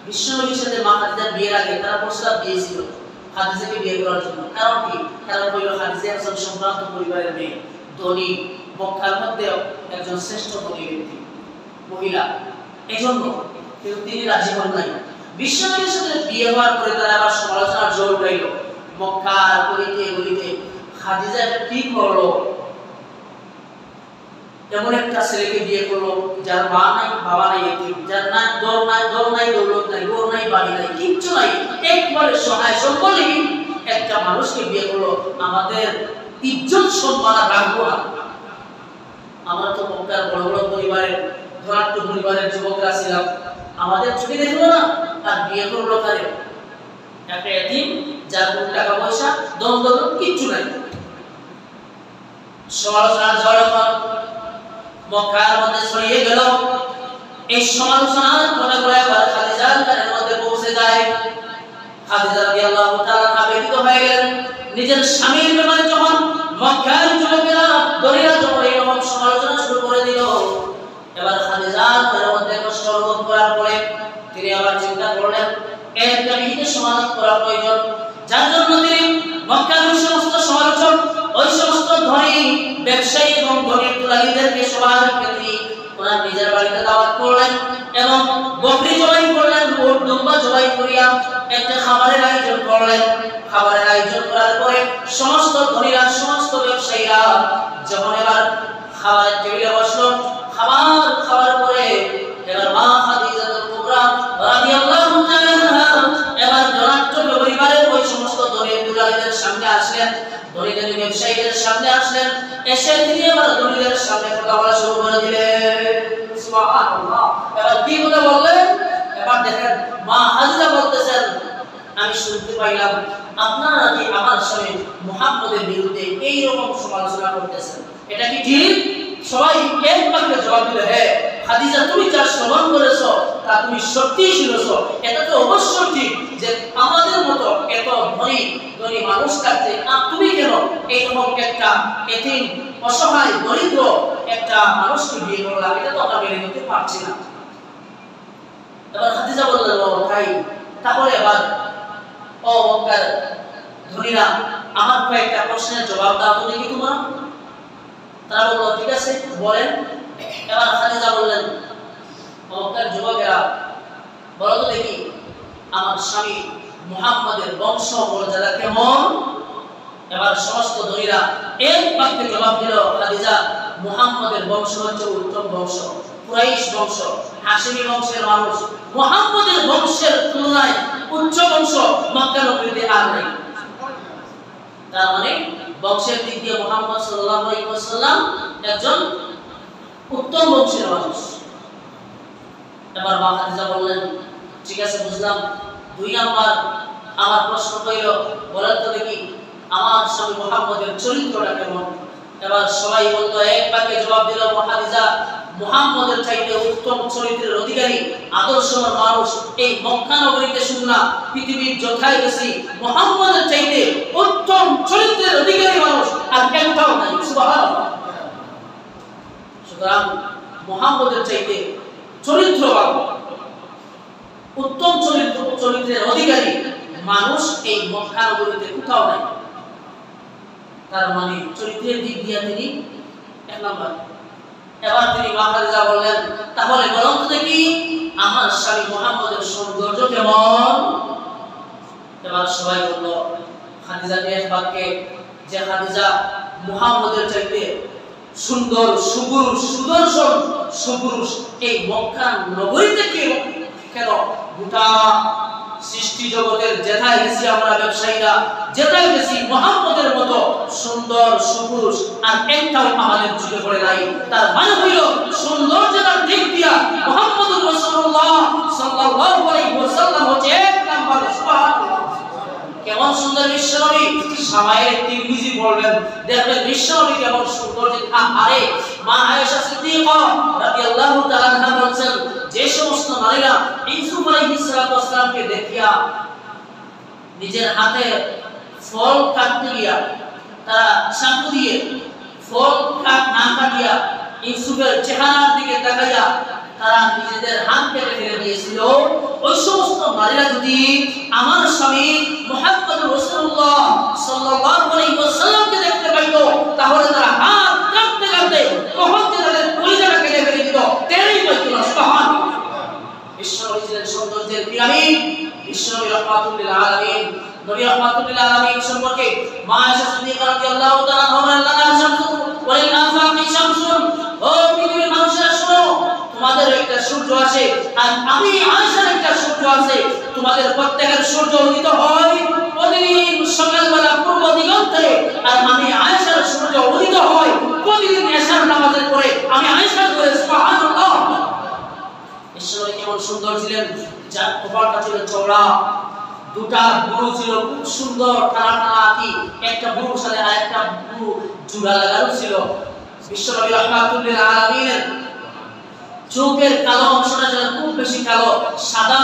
Speaker 1: বিশ্বনবীর সাথে মা খাদিজার বিয়ের আগে তারা প্রস্তাব দিয়েছিল খাদিজাকে বিয়ে করার জন্য। কারণ কি? কারণ হইল খাদিজা একজন সম্ভ্রান্ত পরিবারের মেয়ে, ধনী, মক্কার মধ্যে একজন শ্রেষ্ঠ ধনী ব্যক্তি, মহিলা। এজন্য কিন্তু তিনি রাজি হন নাই। বিশ্বনবীর সাথে বিয়ে হওয়ার পরে তারা আবার সমালোচনার জোর উঠাইল। মক্কার গলিতে গলিতে খাদিজা কি করলো, এমন একটা ছেলেকে বিয়ে করলো যার মা নাই, বাবা নাই, যার নাই দর নাই, দৌলত নাই, গোর নাই, বাড়ি নাই, কিচ্ছু নাই, একবারে সহায় সম্বলহীন একটা মানুষকে বিয়ে করলো। আমাদের ইজ্জত সম্মান রাখবো না। আমরা তো মক্কার বড় বড় পরিবারের, ধনাঢ্য পরিবারের যুবকরা ছিলাম, আমাদের চোখে দেখলো না, আর বিয়ে করলো কারে? একটা এতিম যার কোনো টাকা পয়সা দ্বন্দ্ব কিচ্ছু নাই। সমালোচনা যখন মক্কার মধ্যে ছড়িয়ে গেল, এই সমালোচনার কথাগুলো এবার খাদিজার কানের মধ্যে পৌঁছে যায়। খাদিজা রাদিয়াল্লাহু তাআলা আবেগিত হয়ে গেলেন। নিজের স্বামীর ব্যাপারে যখন মক্কার যুবকেরা দরিয়া যখন এরকম সমালোচনা শুরু করে দিল, এবার খাদিজার কানের মধ্যে কষ্ট অনুভব করার পরে তিনি আবার চিন্তা করলেন একটা বিহিত সমাধান করা প্রয়োজন, যার জন্য তিনি মক্কার সমস্ত সমালোচক, ওই সমস্ত ধনী ব্যবসায়ী এবং ধনী তুলালিদেরকে সবাইকে তিনি ওনার নিজের বাড়িতে দাওয়াত করলেন এবং বকরি জবাই করলেন, উট দুম্বা জবাই করিয়া একটা খাবারের আয়োজন করলেন। খাবারের আয়োজন করার পরে সমস্ত ধনীরা, সমস্ত ব্যবসায়ীরা যখন এবার খাবারের টেবিলে বসলো, খাবার খাওয়ার পরে এবার মা খাদিজাতুল কুবরা রাদিয়াল্লাহু তাআলা এবার জনাট্য পরিবারের ওই সমস্ত ধনী তুলালিদের সামনে আসলেন, ধনীদের ব্যবসায়ীদের সামনে আসলেন। এসে তিনি এবার ধনীদের সামনে কথা বলা শুরু করে দিলেন। সুবহানাল্লাহ। এবার কি কথা বললেন? এবার দেখেন মা খাদিজা বলতেছেন, আমি শুনতে পাইলাম আপনারা কি আমার স্বামী মুহাম্মদের বিরুদ্ধে এই রকম সমালোচনা করতেছেন, এটা কি ঠিক? সবাই এক বাক্যে জবাব দিল, হ্যাঁ খাদিজা, তুমি যা শ্রবণ করেছো তা তুমি সত্যিই শুনেছো। এটা তো অবশ্যই ঠিক যে আমাদের মতো এত ধনী ধনী মানুষ থাকতে তুমি কেন এইরকম একটা এতিম অসহায় দরিদ্র একটা মানুষকে বিয়ে করলা, এটা তো আমরা মেনে নিতে পারছি না। এবার খাদিজা বললেন, ও তাই, তাহলে এবার ও মক্কার ধনীরা আমার কয়েকটা প্রশ্নের জবাব দাও তো দেখি তোমরা। তারা বলল, ঠিক আছে বলেন। এবার খাদিজা বললেন, মক্কার যুবকেরা বলো তো দেখি আমার স্বামী মুহাম্মদের বংশ মর্যাদা কেমন? এবার সমস্ত ধনীরা এক বাক্যে জবাব দিল, খাদিজা, মুহাম্মদের বংশ হচ্ছে উত্তম বংশ, কুরাইশ বংশ, হাশিমি বংশের মানুষ। মুহাম্মদের বংশের তুলনায় উচ্চ বংশ মক্কা নগরীতে আর নেই। তার মানে বংশের দিক দিয়ে মুহাম্মদ সাল্লাল্লাহু আলাইহি ওয়াসাল্লাম একজন উত্তম বংশের মানুষ। এবার মা খাদিজা বললেন, ঠিক আছে বুঝলাম। দুই নাম্বার আমার প্রশ্ন হইল, বলেন তো দেখি আমার স্বামী মুহাম্মদের চরিত্রটা কেমন? এবার সবাই বলতো, এক বাক্যে জবাব দিল, খাদিজা মুহাম্মদের চাইতে উত্তম চরিত্রের অধিকারী, আদর্শবান মানুষ এই মক্কা নগরীতে শুধু না পৃথিবীর যথাই বেশি মুহাম্মদের চাইতে উত্তম চরিত্রের অধিকারী মানুষ আর একটাও নাই। সুবহানাল্লাহ। সুতরাং মুহাম্মদের চাইতে চরিত্রবান, উত্তম চরিত্রের অধিকারী মানুষ এই মক্কা নগরীতে কোথাও নাই। তার মানে চরিত্রের দিক দিয়ে তিনি এক নম্বর। এবার তিনি মা খাদিজা বললেন, তাহলে বলুন তো দেখি আমার স্বামী মুহাম্মদের সৌন্দর্য কেমন? এবার সবাই বলল খাদিজাকে এক বাক্যে যে খাদিজা মুহাম্মদের চাইতে সুন্দর, সুপুরুষ, সুদর্শন সুপুরুষ এই মক্কা নগরীতে কেন গোটা সৃষ্টি জগতের যেথায় গেছি আমরা ব্যবসায়ীরা, যেথায় গেছি মুহাম্মদের মতো সুন্দর সুপুরুষ আর একটাও আমাদের চোখে পড়ে নাই। তার মানে হইল সৌন্দর্যের দিক দিয়া মুহাম্মদুর রাসূলুল্লাহ সাল্লাল্লাহু আলাইহি ওয়াসাল্লাম হচ্ছে এক নাম্বার। সুবহানাল্লাহ। কেমন সুন্দর বিশ্বনবী! সামায়ের তিরমিজি বলবেন, দেখবেন বিশ্বনবী কেমন সুন্দর। আরে মা আয়েশা সিদ্দিকা রাদিয়াল্লাহু তাআলা আনহা বলেন, যে সমস্ত নারীরা ইউসুফ আলাইহিস সালামকে দেখিয়া নিজের হাতে ফল কাটতে গিয়া, তারা চাকু দিয়ে ফল না কাটিয়া ইউসুফের চেহারার দিকে তাকাইয়া তারা নিজেদের হাত কেটে ফেলে দিয়েছিল, ওই সমস্ত নারীরা যদি আমার স্বামী মুহাম্মদুর রাসূলুল্লাহ সাল্লাল্লাহু আলাইহি ওয়াসাল্লামকে দেখতে পাইতো, তাহলে তারা হাত কাটতে কাটতে কখন যে তাদের কলিজাটা কেটে ফেলে দিত টেরই পাইতো না। সুবহানাল্লাহ। বিশ্বনবী ছিলেন সৌন্দর্যের পিরামিড, বিশ্বনবী রাহমাতুল লিল আলামিন। নবী রাহমাতুল লিল আলামিন সম্পর্কে মা আয়েশা সিদ্দিকা রাদিয়াল্লাহু তাআলা বলেন, লানা শামসু ওয়া লিল আফাকি শামসুন, ও পৃথিবীর মানুষেরা শোনো, তোমাদের একটা সূর্য আছে আর আমি আয়েশার একটা সূর্য আছে। তোমাদের প্রত্যেকের সূর্য উদিত হয় প্রতিদিন সকালবেলা পূর্ব দিগন্তে, আর আমি আয়েশার সূর্য উদিত হয় প্রতিদিন এশার নামাজের পরে। আমি আয়েশার করে। সুবহানাল্লাহ। বিশ্বনবী কেমন সুন্দর ছিলেন! যার কপালটা ছিল চওড়া, দুটা বুড়ো ছিল খুব সুন্দর টানা টানা আঁকি, একটা বুড়োর সাথে আরেকটা বুড়ো জোড়া লাগানো ছিল। বিশ্বনবী রাহমাতুল্লিল আলামিনের চোখের কালো অংশটা ছিল খুব বেশি কালো, সাদা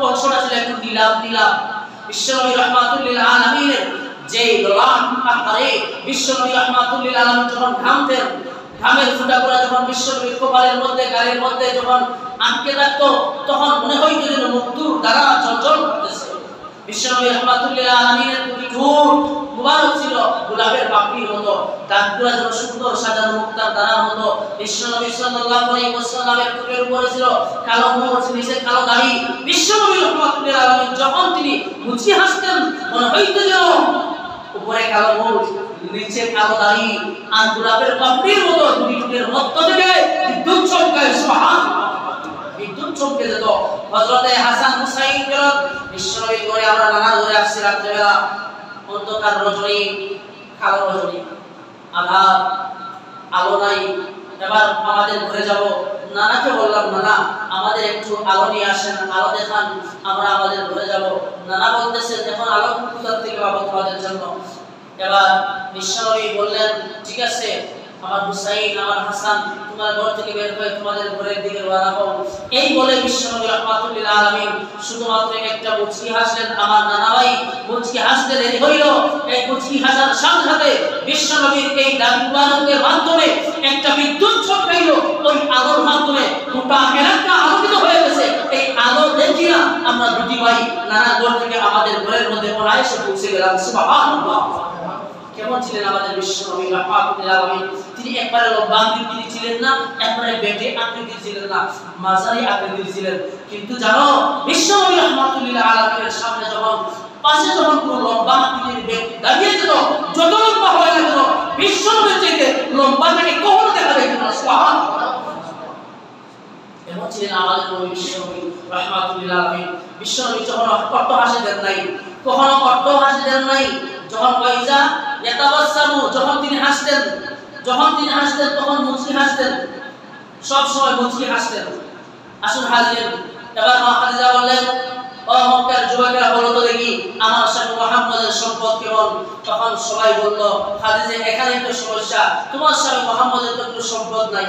Speaker 1: অংশটা ছিল একটু নীলাভ নীলাভ। বিশ্বনবী রাহমাতুল্লিল আলামিনের যে লোলান পাহাড়ে বিশ্বনবী রাহমাতুল্লিল আলামিন যখন ঘামতেন, ঘামের ফোঁটাগুলো যখন বিশ্বনবীর কপালের মধ্যে গালের মধ্যে যখন আটকে থাকতো, তখন মনে হইতো যেন মুক্তুর দ্বারা জ্বলজ্বল করতেছে। বিশ্বনবী রাহমাতুল্লিল আলামিনের দুটি ঠোঁট মুবারক ছিল গোলাপের পাপড়ির মতো, দাঁতগুলো যেন সুন্দর সাজানো মুক্তার দ্বারার মতো। বিশ্বনবী সাল্লাল্লাহু আলাইহি ওয়াসাল্লামের ঠোঁটের উপরে ছিল কালো মোচ, নিচে কালো দাড়ি। বিশ্বনবী রাহমাতুল্লিল আলামিন যখন তিনি মুচকি হাসতেন, মনে হইতো যেন উপরে কালো মোচ, নিচে কালো দাড়ি, আর গোলাপের পাপড়ির মতো দুটি ঠোঁটের মধ্য থেকে বিদ্যুৎ চমকায়। সুবহানাল্লাহ, বিদ্যুৎ চমকে যেত। হযরতে হাসান হুসাইন বেরোত বিশ্বনবীর ঘরে, আমরা নানার ঘরে আসছি রাত্রেবেলা, অন্ধকার রজনী, কালো রজনী, আধার, আলো নাই। এবার আমাদের ঘরে যাব, নানাকে বললাম নানা আমাদের একটু আলো নিয়ে আসেন, আলো দেখান, আমরা আমাদের ঘরে যাব। নানা বলতেছে এখন আলো কোথা থেকে পাবো তোমাদের জন্য? এবার বিশ্বনবী বললেন ঠিক আছে, আমার হুসাইন আমার হাসান তোমার ঘর থেকে বের হয়ে তোমাদের ঘরের দিকে রওনা হও। এই বলে বিশ্বনবী রাহমাতুল্লিল আলামিন শুধুমাত্র একটা মুচকি হাসলেন। আমার নানা ভাই মুচকি হাসতে দেরি হইল, এই মুচকি হাসার সাথে সাথে বিশ্বনবীর এই দান মুবারকের মাধ্যমে একটা বিদ্যুৎ চমকাইল। ওই আলোর মাধ্যমে গোটা এলাকা আলোকিত হয়ে গেছে। এই আলো দেখিয়া আমরা দুটি ভাই নানা ঘর থেকে আমাদের ঘরের মধ্যে অনায়াসে পৌঁছে গেলাম। সুবহানাল্লাহ, কেমন ছিলেন আমাদের বিশ্বনবী রাহমাতুল্লিল আলামিন? তিনি একবারে লম্বা আকৃতির ছিলেন না, একবারে বেটে আকৃতির ছিলেন না, মাঝারি আকৃতির ছিলেন। কিন্তু জানো বিশ্বনবী রাহমাতুল্লিল আলামিনের সামনে যখন পাশে যখন কোন লম্বা আকৃতির ব্যক্তি দাঁড়িয়ে যেত, যত লম্বা হয়ে গেল বিশ্বনবীর চাইতে লম্বাটাকে কখনো দেখা যেত না। সুবহানাল্লাহ, এমন ছিলেন আমাদের নবী বিশ্বনবী রাহমাতুল্লিল আলামিন। বিশ্বনবী যখন কট্ট হাসি দেন নাই, কখনো কট্ট হাসি দেন নাই। যখন ওয়াইজা ইয়াতাবাসসামু, যখন তিনি হাসতেন তখন মুচকি হাসতেন, সব সময় মুচকি হাসতেন। আসুন হাজির, এবার মা খাদিজা বললেন ও মক্কার যুবকেরা বলো তো দেখি আমার সাথে মুহাম্মদের সম্পদ কেমন? তখন সবাই বলল খাদিজা এখানেই তো সমস্যা, তোমার সাথে মুহাম্মদের তো কোনো সম্পদ নাই,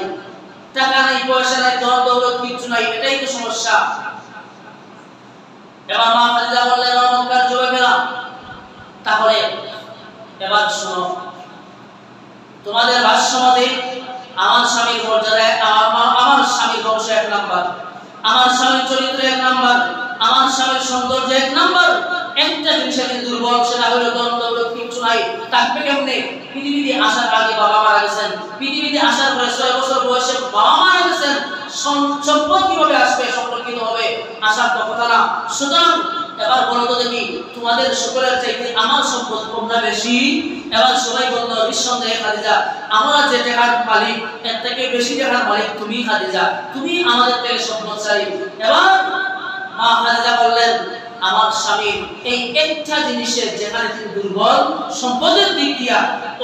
Speaker 1: টাকা নাই, পয়সা নাই, ধন দৌলত কিছু নাই, এটাই তো সমস্যা। এবার মা খাদিজা বললেন ও মক্কার যুবকেরা তাহলে এবার শোনো, তোমাদের ভাষ্য মতে আমার স্বামীর মর্যাদা, আমার স্বামীর বংশ এক নাম্বার, আমার স্বামীর চরিত্র এক নাম্বার, আমার স্বামীর সৌন্দর্য এক নাম্বার। একটা জিনিসে কিন্তু দুর্বল, সেটা হলো ধন দৌলত কিছু নাই। থাকবে কেমনে? পৃথিবীতে আসার আগে বাবা মারা গেছেন, পৃথিবীতে আসার পরে 6 বছর বয়সে বাবা মারা গেছেন, সম্পদ কিভাবে আসবে? সম্পর্কিত হবে, আসার তো কথা না। সুতরাং এবার বলো তো দেখি তোমাদের সকলের চাইতে আমার সম্পদ কম না বেশি? এবার সবাই বলল নিঃসন্দেহে খাদিজা, আমরা যে টাকার মালিক এর থেকে বেশি টাকার মালিক তুমি খাদিজা, তুমি আমাদের থেকে সম্পদশালী। এবার মা খাদিজা বললেন আমার স্বামী এই একটা জিনিসের যেখানে তিনি দুর্বল সম্পদের দিক দিয়া,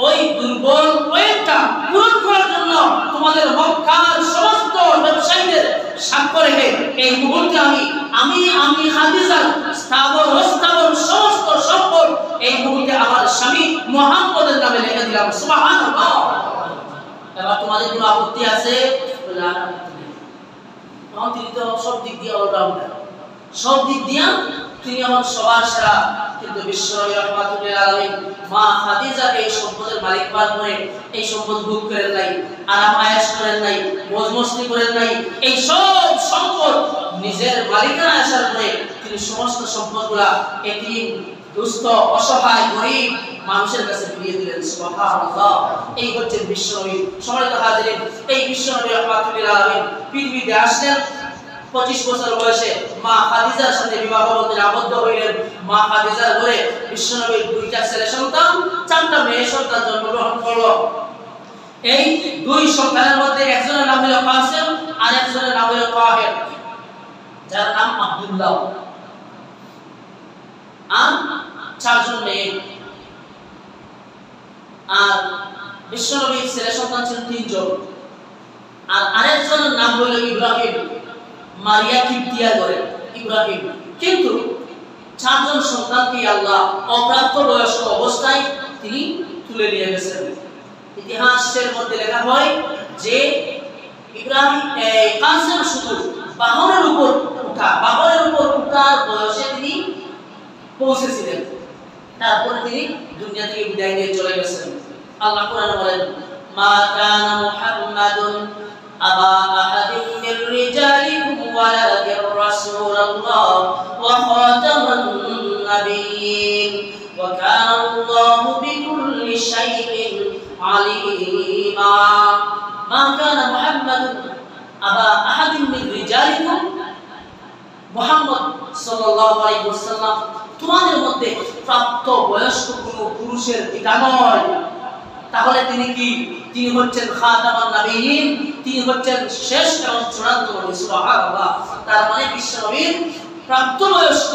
Speaker 1: ওই দুর্বল পয়েন্টটা পূরণ করার জন্য তোমাদের মক্কার সমস্ত ব্যবসায়ীদের সাক্ষ্য রেখে এই মুহূর্তে আমি খাদিজার স্থাবর অস্থাবর সমস্ত সম্পদ এই মুহূর্তে আমার স্বামী মুহাম্মদের নামে লিখে দিলাম। সুবহানাল্লাহ। এবার তোমাদের কোনো আপত্তি আছে? তিনি তো সব দিক দিয়ে অলরাউন্ডার, সব দিক দিয়ে তিনি আমার সবার সেরা। কিন্তু বিশ্বনবী রাহমাতুল্লিল আলামিন মা খাদিজা এই সম্পদের মালিক পার করে এই সম্পদ ভোগ করেন নাই, আরাম আয়েশ করেন নাই, মौज মস্তি করেন নাই। এই সব সম্পদ নিজের মালিকানা আসার পরে তিনি সমস্ত সম্পদগুলা এতিম, দুস্থ, অসহায়, গরীব মানুষের কাছে ফিরিয়ে দিলেন। সুবহানাল্লাহ। এই হচ্ছে বিশ্বনবী। সম্মানিত হাজিরিন, এই বিশ্বনবী রাহমাতুল্লিল আলামিন পৃথিবীতে আসলেন 25 বছর বয়সে মা খাদিজার সাথে বিবাহ বন্ধনে আবদ্ধ হইলেন। মা খাদিজার ঘরে বিশ্বনবীর 2টা ছেলে সন্তান, 4টা মেয়ে সন্তান জন্মগ্রহণ করলো। এই 2 সন্তানের মধ্যে একজনের নাম হলো কাসেম আর একজনের নাম হলো তাহের, যার নাম আব্দুল্লাহ। আর 4 জন মেয়ে। আর বিশ্বনবীর ছেলে সন্তান ছিলেন 3 জন। আর আরেকজনের নাম হলো ইব্রাহিম, মারিয়া কিপ্তিয়া করে ইব্রাহিম। কিন্তু চারজন সন্তানকে আল্লাহ অপ্রাপ্ত বয়স্ক অবস্থায় তিনি তুলে নিয়ে গেছেন। ইতিহাসের মধ্যে লেখা হয় যে ইব্রাহিম কাসেম শুধু বাহনের উপর উঠার বয়সে তিনি পৌঁছেছিলেন, তারপরে তিনি দুনিয়া থেকে বিদায় নিয়ে চলে গেছেন। আল্লাহ কোরআনে বলেন, মা কানা মুহাম্মাদুন আবা আহাদিন মির রিজালিকুম ওয়ালাকিন রাসূলুল্লাহ ওয়া খাতামান নাবিয়্যিন ওয়া কানা আল্লাহু বিকুল্লি শাইইন আলীমা। মা কানা মুহাম্মাদুন আবা আহাদিন মির রিজালিকুম, মুহাম্মদ সাল্লাল্লাহু আলাইহি ওয়াসাল্লাম তোমাদের মধ্যে প্রাপ্ত বয়স্ক কোনো পুরুষের পিতা নয়। তাহলে তিনি কি? তিনি হচ্ছেন খাতামান নবিয়্যিন, তিনি হচ্ছেন শেষ এবং চূড়ান্ত নবী। সুবহানাল্লাহ। তার মানে বিশ্বনবীর প্রাপ্ত বয়স্ক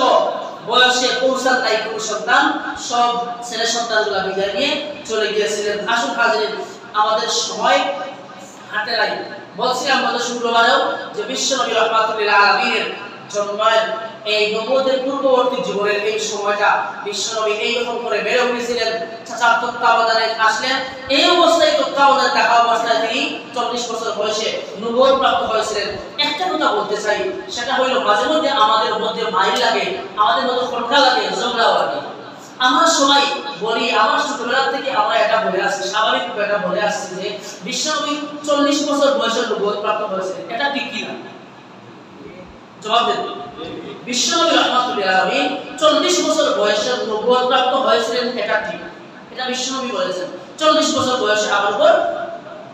Speaker 1: বয়সে পৌঁছার তাই কোনো সন্তান, সব ছেলে সন্তানগুলো বিদায় নিয়ে চলে গিয়েছিলেন। আসুন হাজিরিন, আমাদের সময় হাতে নাই। বলছিলাম গত শুক্রবারেও যে বিশ্বনবী রাহমাতুল লিল আলামিনের জন্মের এই নবুয়তের পূর্ববর্তী জীবনের এই সময়টা বিশ্বনবী এইরকম করে বেড়ে উঠেছিলেন। চাচার তত্ত্বাবধানে আসলেন। এই অবস্থায় তত্ত্বাবধানে থাকা অবস্থায় তিনি 40 বছর বয়সে নবুয়ত প্রাপ্ত হয়েছিলেন। একটা কথা বলতে চাই, সেটা হলো মাঝে মধ্যে আমাদের মধ্যে মাইল লাগে, আমাদের মধ্যে খটকা লাগে, ঝগড়াও লাগে। আমরা সবাই বলি, আমার ছোটবেলা থেকে আমরা এটা বলে আসছি, স্বাভাবিক এটা বলে আসছি যে বিশ্বনবী 40 বছর বয়সে নবুয়ত প্রাপ্ত হয়েছিলেন। এটা ঠিক কি না? জবাব দেন। বিশ্বনবী রাহমাতুল লিল আলামিন 40 বছর বয়সে নবুয়ত প্রাপ্ত হয়েছিলেন, এটা ঠিক। এটা বিশ্বনবী বলেছেন। 40 বছর বয়সে আমার উপর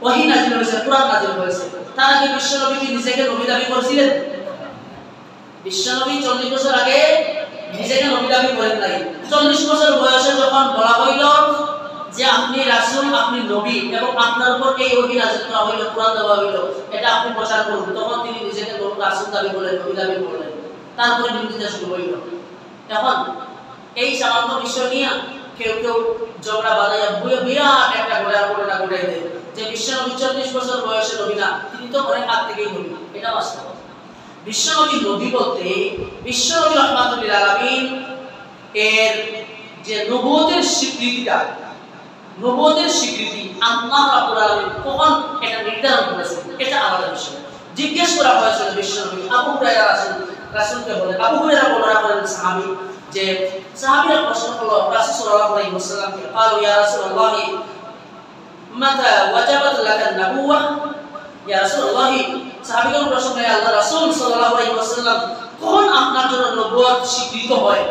Speaker 1: ওহী নাযিল হয়েছে, কুরআন নাযিল হয়েছে। তার আগে বিশ্বনবী কি নিজেকে নবী দাবি করেছিলেন? বিশ্বনবী 40 বছর আগে নিজেকে নবী দাবি করেন নাই। 40 বছর বয়সে যখন বলা হইল যে আপনি রাসূল, আপনি নবী এবং আপনার উপর এই ওহী নাযিল করা হইল, কুরআন দেওয়া হইল, এটা আপনি প্রচার করুন, তখন তিনি নিজেকে রাসূল দাবি করলেন, নবী দাবি করলেন। তারপরে বিরোধিতা শুরু হইল। এখন এই সামান্য বিষয় নিয়ে কেউ কেউ ঝগড়া বাঁধাইয়া বিরাট একটা ঘটনা ঘটাই দেয় যে বিশ্বনবী 40 বছর বয়সে নবী না, তিনি তো অনেক আগ থেকেই নবী। এটা বাস্তব। বিশ্বনবী নবী বলতে বিশ্বনবী রাহমাতুল লিল আলামিন এর যে নবুয়তের স্বীকৃতিটা, নবুয়তের স্বীকৃতি আল্লাহ রাব্বুল আলামিন কখন এটা নির্ধারণ করেছেন, এটা আলাদা বিষয়। জিজ্ঞেস করা হয়েছিল বিশ্বনবী আবু হুরায়রা রাসূলকে বলে, আবু হুরায়রা বর্ণনা করেন সাহাবী, যে সাহাবীরা প্রশ্ন করলো রাসূল সাল্লাল্লাহু আলাইহি ওয়াসাল্লামকে, قالوا ইয়া রাসূলুল্লাহ মাতা ওয়াজাবাত লাকান নবুওয়া। ইয়া রাসূলুল্লাহ, সাহাবীগণ প্রশ্ন করে, আল্লাহ রাসূল সাল্লাল্লাহু আলাইহি ওয়াসাল্লাম কখন আপনার জন্য নবুয়ত স্বীকৃত হয়?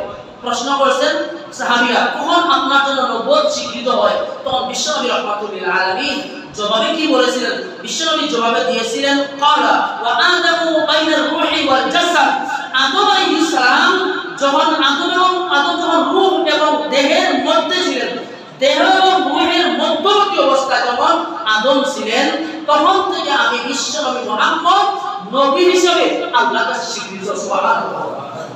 Speaker 1: প্রশ্ন করেছেন সাহাবীরা, কখন আপনার জন্য নবুয়ত স্বীকৃত হয়? তখন বিশ্বনবী রাহমাতুল লিল আলামিন জবাবে কি বলেছিলেন? বিশ্বনবী জবাবে দিয়েছিলেন, ক্বালা ওয়া আদামু বাইনার রূহি ওয়াল জাসাদ। আদম আলাইহিস সালাম যখন রূহ এবং দেহের মধ্যে ছিলেন, দেহ এবং রূহের মধ্যবর্তী অবস্থায় যখন আদম ছিলেন, তখন থেকে আমি বিশ্বনবী মুহাম্মদ নবী হিসেবে আল্লাহর কাছে স্বীকৃত। সুবহানাল্লাহ।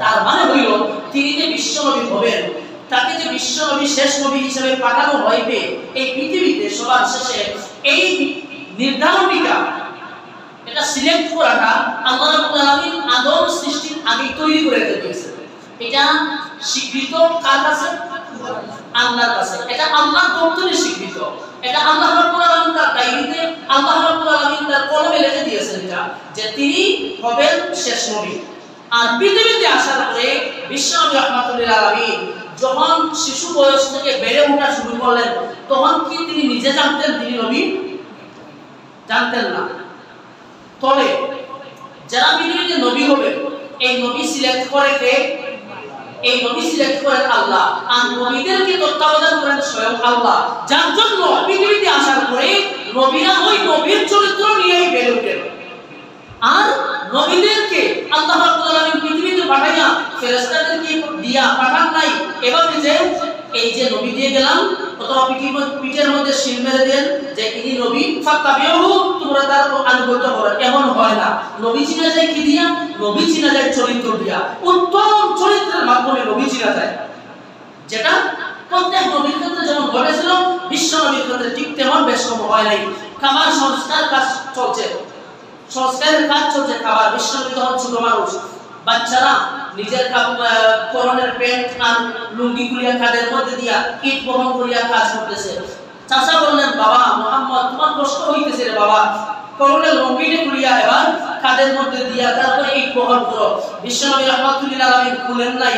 Speaker 1: তার মানে হইল তিনি যে বিশ্বনবী হবেন, তাকে যে বিশ্বনবী শেষ নবী হিসেবে পাঠানো হইবে এই পৃথিবীতে সবার শেষে, এই নির্ধারণটা, এটা সিলেক্ট করাটা আল্লাহ রাব্বুল আলামিন আদম সৃষ্টির আগে তৈরি করে দিয়েছেন। এটা স্বীকৃত কার কাছে? আল্লাহর কাছে। এটা আল্লাহর দপ্তরে স্বীকৃত। এটা আল্লাহ রাব্বুল আলামিন তার ডায়েরিতে, আল্লাহ রাব্বুল আলামিন তার কলমে লিখে দিয়েছেন এটা, যে তিনি হবেন শেষ নবী। আর পৃথিবীতে আসার পরে বিশ্বনবী রাহমাতুল লিল আলামিন যখন শিশু বয়স থেকে বেড়ে ওঠা শুরু করলেন, তখন কি তিনি নিজে জানতেন তিনি নবী? জানতেন না। তবে যারা পৃথিবীতে নবী হবে, এই নবী সিলেক্ট করে কে? এই নবী সিলেক্ট করেন আল্লাহ। আর নবীদেরকে তত্ত্বাবধান করেন স্বয়ং আল্লাহ, যার জন্য পৃথিবীতে আসার পরে নবীরা ওই নবীর চরিত্র নিয়েই বেড়ে ওঠেন। আর নবীদেরকে আল্লাহ রাব্বুল আলামিন পৃথিবীতে পাঠাইয়া ফেরেশতাদেরকে দিয়া পাঠান নাই এভাবে যে এই যে নবী দিয়ে গেলাম অথবা পিঠের মধ্যে শিল মেরে দেন যে ইনি নবী, ফাত্তাবিউহু, তোমরা তার অনুগত করো, এমন হয় না। নবী চিনা যায় কি দিয়া? নবী চিনা যায় চরিত্র দিয়া। উত্তম চরিত্রের মাধ্যমে নবী চিনা যায়, যেটা প্রত্যেক নবীর ক্ষেত্রে যেমন ঘটেছিল, বিশ্ব নবীর ক্ষেত্রে ঠিক তেমন বেশ কম হয় নাই। খাবার সংস্কার কাজ চলছে, সংস্কারের কাজ চলছে। খাবার বিশ্বনবী তখন ছোট মানুষ, বাচ্চারা নিজের পরনের প্যান্ট আর লুঙ্গি খুলিয়া কাঁধের মধ্যে দিয়া ইট বহন করিয়া কাজ করতেছে। চাচা বললেন, বাবা মুহাম্মদ, তোমার কষ্ট হইতেছে রে বাবা, পরনের লুঙ্গিটা খুলিয়া এবার কাঁধের মধ্যে দিয়া তারপরে ইট বহন করো। বিশ্বনবী রাহমাতুল্লিল আলামিন খুলেন নাই,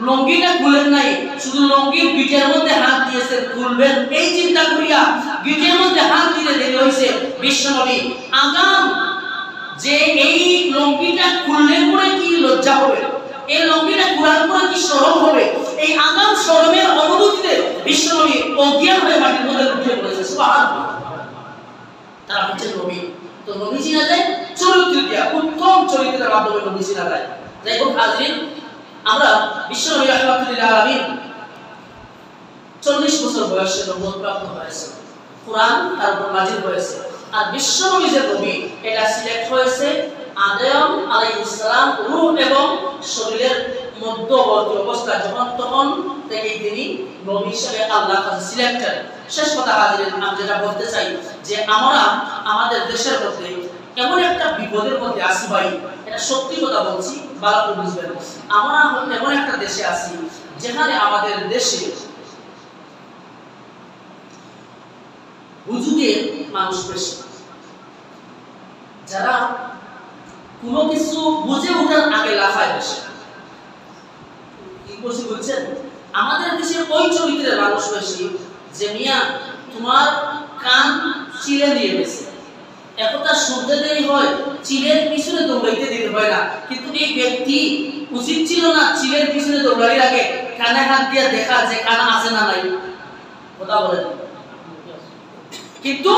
Speaker 1: লুঙ্গিটা খুলেন নাই, শুধু লুঙ্গির পিঠের মধ্যে হাত দিয়েছেন, খুলবেন এই চিন্তা করিয়া পিঠের মধ্যে হাত দিতে দেরি হয়েছে। বিশ্বনবী আগাম যে এই লুঙ্গিটা খুললে পরে কি লজ্জা হবে, এই লুঙ্গিটা খোলার পরে কি শরম হবে, এই আগাম শরমের অনুভূতিতে বিশ্বনবী অজ্ঞান হয়ে মাটির মধ্যে লুটিয়ে পড়েছে। সুবহানাল্লাহ। তারা হচ্ছে নবী। তো নবী চিনা যায় চরিত্র দিয়া, উত্তম চরিত্রের মাধ্যমে নবী চিনা যায়। যাই হোক হাজরিন, আমরা বিশ্বনবী রাহমাতুল্লিল আলামিন 40 বছর বয়সে নবুয়ত প্রাপ্ত হয়েছে, কুরআন তার উপর নাযিল হয়েছে। আর বিশ্বনবী যে নবী, এটা সিলেক্ট হয়েছে আদম আলাইহিস সালাম রূহ এবং শরীরের মধ্যবর্তী অবস্থা যখন তখন থেকে তিনি নবী হিসেবে আল্লাহর কাছে সিলেক্টেড। শেষ কথা হাজরিন, আমি যেটা বলতে চাই যে আমরা আমাদের দেশের মধ্যে এমন একটা বিপদের মধ্যে আছি ভাই, এটা সত্যি কথা বলছি, ভালো করে বুঝবেন। আমরা এমন একটা দেশে আছি যেখানে আমাদের দেশে হুজুরের মানুষ বেশি, যারা কোনো কিছু বুঝে ওঠার আগে লাফায় বেশি। কি বলছি বুঝছেন? আমাদের দেশের ওই চরিত্রের মানুষ বেশি যে মিয়া তোমার কান চিলে দিয়ে গেছে, একথা শুনতে দেরি হয়, চিলের পিছনে দৌড়াইতে দেরি হয় না, কিন্তু এই ব্যক্তি উচিত ছিল না চিলের পিছনে দৌড়াই রাখে, কানে হাত দিয়ে দেখা যে কান আছে না নাই, কথা বলেন। কিন্তু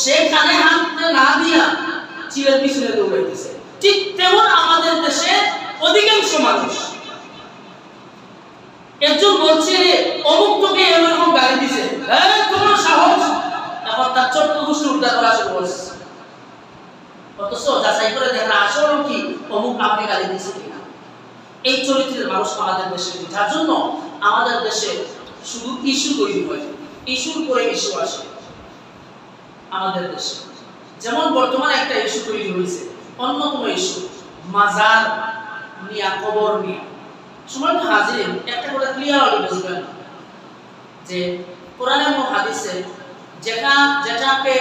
Speaker 1: সে কানে হাত না দিয়া চিলের পিছনে দৌড়াইতেছে। ঠিক তেমন আমাদের দেশে অধিকাংশ মানুষ, একজন বলছে অমুক তোকে এরকম গালি দিছে, তোমার সাহস, এখন তার ছোট্ট গোষ্ঠী উদ্ধার করা শুরু করছে। অথচ যাচাই করে দেখা আসলে কি অমুক আপনি গালি দিয়েছে কিনা। এই চরিত্রের মানুষ আমাদের দেশে, যার জন্য আমাদের দেশে শুধু ইস্যু তৈরি হয়, ইস্যুর পরে ইস্যু আসে আমাদের দেশে। যেমন বর্তমানে একটা ইস্যু তৈরি হয়েছে, অন্যতম ইস্যু মাজার নিয়া, কবর নিয়া। সময় হাজিরিন, একটা কথা ক্লিয়ার হলে বুঝবেন যে কোরআন এবং হাদিসে যেটাকে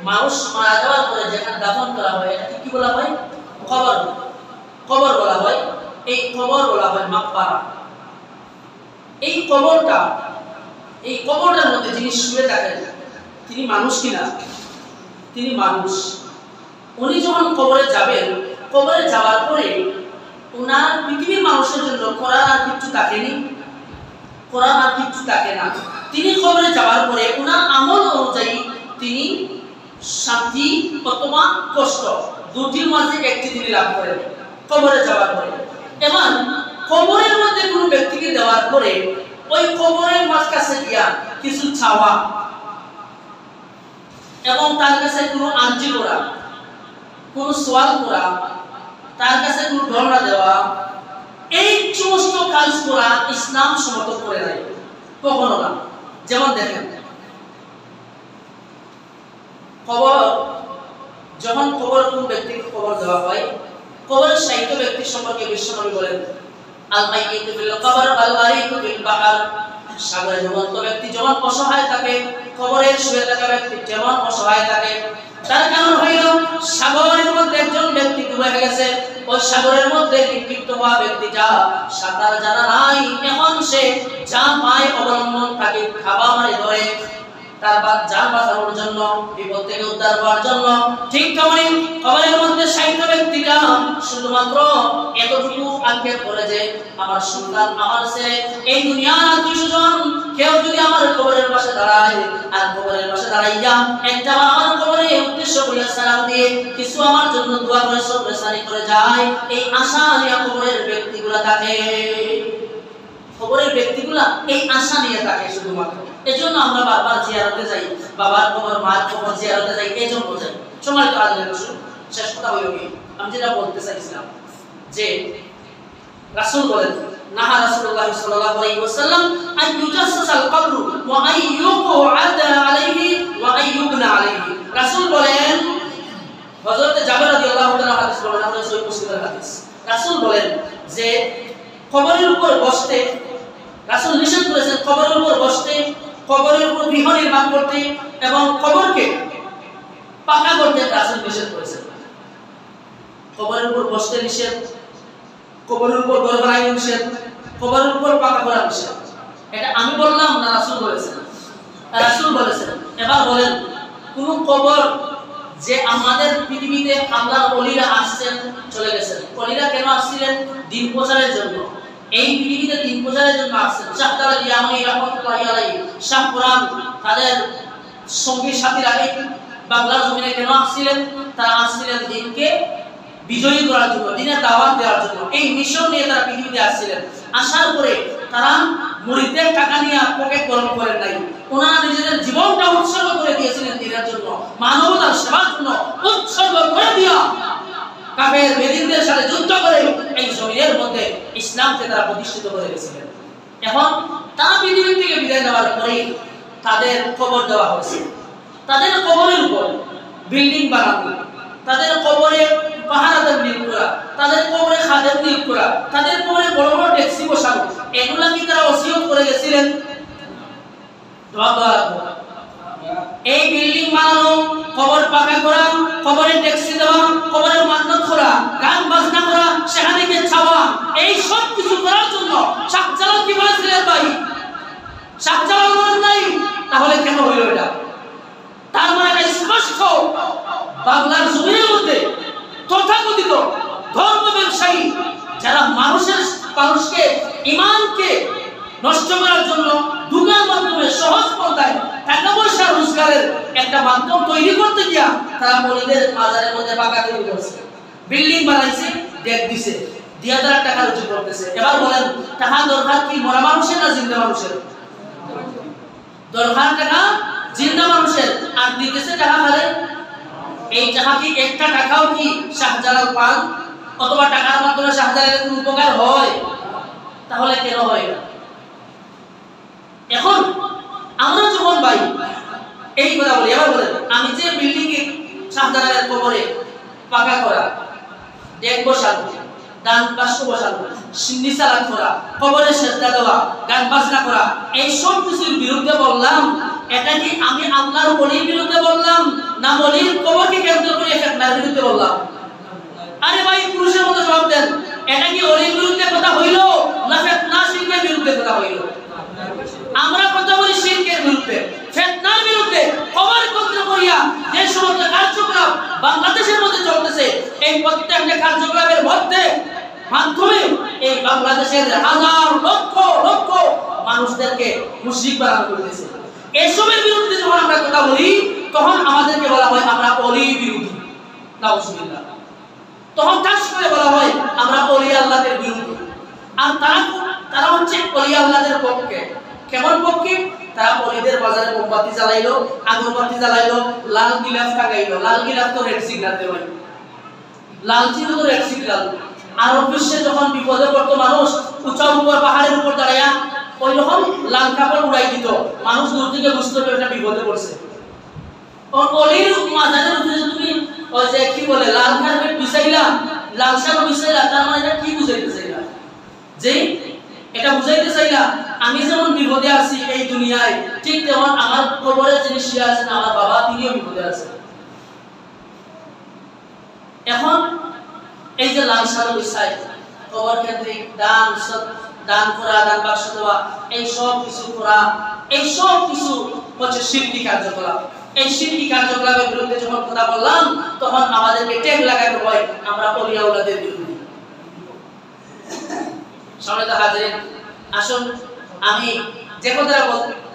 Speaker 1: মানুষ মারা যাওয়ার পরে যেখানে দাফন করা হয় এটাকে কি বলা হয়? কবর। কবর বলা হয়, এই কবর বলা হয় মাকবারা। এই কবরটার মধ্যে যিনি শুয়ে থাকেন তিনি মানুষ কিনা? তিনি মানুষ। উনি যখন কবরে যাবেন, কবরে যাওয়ার পরে ওনার পৃথিবীর মানুষের জন্য করার আর কিছু থাকেনি, করার আর কিছু থাকে না। তিনি কবরে যাওয়ার পরে ওনার আমল অনুযায়ী তিনি শান্তি অথবা কষ্ট দুটির মাঝে একটি তিনি লাভ করেন কবরে যাওয়ার পরে। এবং কবরের মধ্যে কোনো ব্যক্তিকে দেওয়ার পরে ওই কবরের কাছে গিয়া কিছু চাওয়া এবং তার কাছে কোনো আর্জি করা, কোনো সওয়াল করা, তার কাছে কোনো ধর্ণা দেওয়া, এই সমস্ত কাজ করা ইসলাম সমর্থন করে নাই, কখনো না। যেমন দেখেন, কবর যখন কবর কোন ব্যক্তিকে কবর দেওয়া হয়, কবরের সাহিত্য ব্যক্তি সম্পর্কে বিশ্বনবী বলেন আল মাইয়িতু ফিল কবর আল গারিকু ফিল বাহর। সাগরে জীবন্ত ব্যক্তি যেমন অসহায় থাকে, কবরে শুয়ে থাকা ব্যক্তি যেমন অসহায় থাকে। তার কারণ হইল সাগরের মধ্যে একজন ব্যক্তি ডুবে গেছে, ওই সাগরের মধ্যে নিক্ষিপ্ত হওয়া ব্যক্তিটা সাঁতার জানা নাই, এখন সে যা পায় অবলম্বন থাকে খাবার মারি ধরে তারপর জান বাঁচানোর জন্য, বিপদ থেকে উদ্ধার হওয়ার জন্য। ঠিক তেমনি কবরের মধ্যে সাহিত্য ব্যক্তিটা শুধুমাত্র এতটুকু আক্ষেপ করে যে আমার সন্তান, আমার ছেলে, এই দুনিয়ার আত্মীয়স্বজন কেউ যদি আমার কবরের পাশে দাঁড়ায় আর কবরের পাশে দাঁড়াইয়া একটা আমার কবরে উদ্দেশ্য করে সালাম দিয়ে কিছু আমার জন্য দোয়া করে সবরেসানি করে যায়, এই আশা নিয়ে কবরের ব্যক্তিগুলা থাকে। কবরের ব্যক্তিগুলা এই আশা নিয়ে থাকে শুধুমাত্র। এজন্য আমরা বারবার জিয়ারতে যাই, বাবার কবর, মার কবর জিয়ারতে যাই, এজন্য যাই। সময় তো আজ শেষ কথা হইল কি, আমি যেটা বলতে চাইছিলাম যে রাসূল বলেন, নাহা রাসূলুল্লাহ সাল্লাল্লাহু আলাইহি ওয়াসাল্লাম আন ইউজাসসাল কবরু ওয়া আইয়ুকআদা আলাইহি ওয়া আইয়ুবনা আলাইহি। রাসূল বলেন, হযরত জাবের রাদিয়াল্লাহু তাআলা হাদিস বলেন, আমরা সহিহ মুসলিমের হাদিস, রাসূল বলেন যে কবরের উপর বসতে, রাসূল নিষেধ করেছেন কবরের উপর বসতে, কবরের উপর গৃহ নির্মাণ করতে এবং কবরকে পাকা করতে রাসূল নিষেধ করেছেন। কবরের উপর বসতে নিষেধ, কবরের উপর ঘর বানানো নিষেধ, কবরের উপর পাকা করা নিষেধ। এটা আমি বললাম না রাসূল বলেছেন? রাসূল বলেছেন। এবার বলেন কোন কবর যে আমাদের পৃথিবীতে আল্লাহর ওলিরা আসছেন চলে গেছেন, ওলিরা কেন আসছিলেন? দিন প্রচারের জন্য। এই পৃথিবীতে দিন প্রচারের জন্য আসছেন। শাহদারা ইয়ামানি রাহমাতুল্লাহি আলাইহি, শাহ কুরআন তাদের সঙ্গী সাথীরা এই বাংলার জমিনে কেন আসছিলেন? তারা আসছিলেন দিনকে বিজয়ী করার জন্য, দিনের দাওয়াত দেওয়ার জন্য। এই মিশন নিয়ে তারা পৃথিবীতে আসছিলেন। আসার পরে তারা মুরিদদের টাকা নিয়ে পকেট গরম করেন নাই, ওনারা নিজেদের জীবনটা উৎসর্গ করে দিয়েছিলেন দিনের জন্য, মানবতার সেবার জন্য উৎসর্গ করে দিয়া কাফের বেদিনদের সাথে যুদ্ধ করে এই জমিনের মধ্যে ইসলামকে তারা প্রতিষ্ঠিত করে গেছিলেন। এখন তারা পৃথিবী থেকে বিদায় নেওয়ার পরেই তাদের কবর দেওয়া হয়েছে। তাদের কবরের উপর বিল্ডিং বানানো, তাদের কবরে পাহারাদার নিয়োগ করা, তাদের কবরে খাদেম নিয়োগ করা, তাদের কবরে বড় বড় ট্যাক্সি বসানো, এগুলা কি তারা ওসিয়ত করে গেছিলেন? এই বিল্ডিং বানানো, কবর পাকা করা, কবরে ট্যাক্সি দেওয়া, কবরের মান্নত করা, গান বাজনা করা, সেখানে গিয়ে ছাওয়া, এই সব কিছু করার জন্য শাহজালাল কি বলেছিলেন? ভাই শাহজালাল বলেন নাই, তাহলে কেন হইল এটা? তার মানে এটা স্পষ্ট বাংলার জমিনের মধ্যে তথাকথিত ধর্ম ব্যবসায়ী যারা মানুষকে ঈমানকে নষ্ট করার জন্য দুনিয়ার মাধ্যমে সহজ পন্থায় টাকা পয়সা রোজগারের একটা মাধ্যম তৈরি করতে গিয়া তারা মলিদের বাজারের মধ্যে পাকা তৈরি করছে, বিল্ডিং বানাইছে, ডেক দিছে, দিয়া তারা টাকা রুজি করতেছে। এবার বলেন টাকা দরকার কি মরা মানুষের না জিন্দা মানুষের? দরকার টাকা জিন্দা মানুষের, আর দিতেছে টাকা খালে। এই টাকা কি একটা টাকাও কি শাহজালাল পান অথবা টাকার মাধ্যমে শাহজালালের কোনো উপকার হয়? তাহলে কেন হয় না? এখন আমরা যখন ভাই এই কথা বলি, এবার বলেন আমি যে বিল্ডিং এ শাহজালালের কবরে পাকা করা, ডেক বসানো, দান বাক্স বসানো, সিন্নি সালাত করা, কবরে সেজদা দেওয়া, গান বাজনা করা, এই সব কিছুর বিরুদ্ধে বললাম, এটা কি আমি আল্লাহর ওলির বিরুদ্ধে বললাম না ওলির কবরকে কেন্দ্র করে ফিতনার বিরুদ্ধে বললাম? আরে ভাই পুরুষের মতো জবাব দেন, এটা কি ওলির বিরুদ্ধে কথা হইল না ফিতনা শিরকের বিরুদ্ধে কথা হইল? আমরা কথা বলি শিরকের বিরুদ্ধে, ফিতনার বিরুদ্ধে। কবর কেন্দ্র করিয়া যে সমস্ত কার্যক্রম বাংলাদেশের মধ্যে চলতেছে, এই প্রত্যেকটা কার্যক্রমের মধ্যে মাধ্যমে এই বাংলাদেশের হাজার লক্ষ লক্ষ মানুষদেরকে মুশরিক বানানো হইতেছে। এসবের বিরুদ্ধে যখন আমরা কথা বলি তখন আমাদেরকে বলা হয় আমরা ওলি বিরোধী, নাউজুবিল্লাহ। তখন কাজ করে বলা হয় আমরা ওলি আল্লাহদের বিরোধী। আর তারা হচ্ছে ওলি আল্লাহদের পক্ষে। কেমন পক্ষে? তারা ওলিদের বাজারে মোমবাতি জ্বালাইলো, আগরবাতি জ্বালাইলো, লাল গিলাফ টাঙাইলো। লাল গিলাফ তো রেড সিগন্যাল দেয়, লাল চিহ্ন তো রেড সিগন্যাল। আরব বিশ্বে যখন বিপদে পড়তো মানুষ উঁচা উপর পাহাড়ের উপর দাঁড়াইয়া ওই যখন লাল কাপড় উড়াই দিত, মানুষ দূর থেকে বুঝতে পারবে এটা বিপদে পড়ছে। অলির মাজারের উপরে তুমি ওই যে কি বলে লাল কার্পেট বিছাইলা, লাল শাড়ি বিছাইলা, তার মানে এটা কি বুঝাইতে চাইলা? যে এটা বুঝাইতে চাইলা আমি যেমন বিপদে আছি এই দুনিয়ায়, ঠিক তেমন আমার কবরে যিনি শুয়ে আছেন আমার বাবা, তিনিও বিপদে আছেন। এখন এই যে লাল শাড়ি বিছাই, কবর কেন্দ্রিক দান করা, দান বাক্স দেওয়া, এই সব কিছু করা, এই সব কিছু হচ্ছে শিরকি কার্যকলাপ। এই শিরকি কার্যকলাপের বিরুদ্ধে যখন কথা বললাম তখন আমাদেরকে ট্যাগ লাগাতে হয় আমরা ওলি আওলাদের বিরুদ্ধে। সম্মানিত হাজিরিন, আসুন আমি যে কথাটা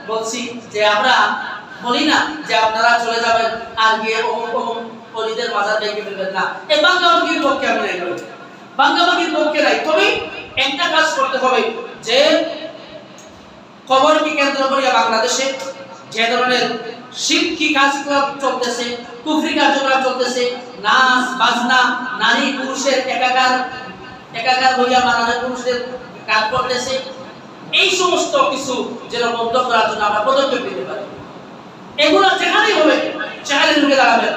Speaker 1: বলছি যে আমরা বলি না যে আপনারা চলে যাবেন আর গিয়ে ওলিদের মাজার দেখে ফেলবেন না, এই বাংলাবাগীর পক্ষে আমি নাই, বাংলাবাগীর পক্ষে নাই। তবে একটা কাজ করতে হবে যে কবরকে কেন্দ্র করে বাংলাদেশে যে ধরনের শিরকি কার্যক্রম চলতেছে, কুফরি কার্যক্রম চলতেছে, নাচ বাজনা, নারী পুরুষের একাকার হইয়া নারী পুরুষদের কাজ করতেছে, এই সমস্ত কিছু যেন বন্ধ করার জন্য আমরা পদক্ষেপ নিতে পারি। এগুলো যেখানেই হবে সেখানে ঢুকে দাঁড়াবেন।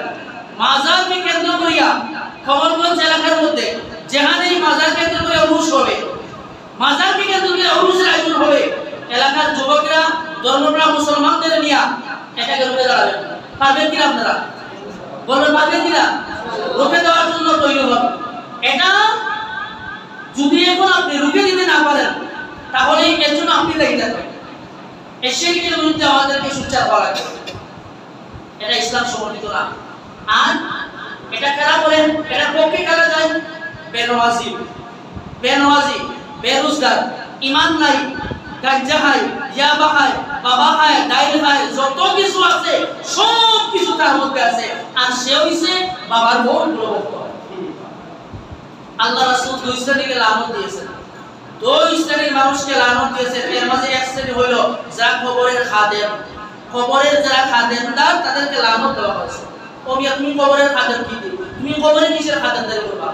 Speaker 1: মাজারকে কেন্দ্র করিয়া খবরগঞ্জ এলাকার মধ্যে যেখানেই মাজার কেন্দ্র করে উরুস হবে, মাজারকে কেন্দ্র করে উরুসের আয়োজন হবে, এলাকার যুবকরা ধর্মপ্রাণ মুসলমানদের নিয়ে এটাকে রুখে দাঁড়াবেন। পারবেন কিনা আপনারা বলবেন? পারবেন কিনা? রুখে দেওয়ার জন্য তৈরি হন। এটা যদি এখন আপনি রুখে দিতে না পারেন তাহলে এর জন্য আপনি দায়ী থাকবেন। এই শিরকের বিরুদ্ধে আমাদেরকে সোচ্চার হওয়া লাগবে। এটা ইসলাম সমর্থিত না। আর এটা কারা করেন? এটা পক্ষে কারা যায়? বেনওয়াজি, বেরোজগার, ইমান নাই, গাঞ্জা খায়, ইয়াবা খায়, বাবা খায়, ডাইল খায়, যত কিছু আছে সব কিছু তার মধ্যে আছে। আর সে হইছে বাবার বহুল প্রভক্ত। আল্লাহ রাসূল দুই শ্রেণীকে লানত দিয়েছেন, দুই শ্রেণীর মানুষকে লানত দিয়েছেন। এর মাঝে এক শ্রেণী হইল যারা কবরের খাদেম, কবরের যারা খাদেমদার তাদেরকে লানত দেওয়া হয়েছে। তুমি কবরের খাদেম কি দিবে? তুমি কবরের কিসের খাদেমদারি করবা?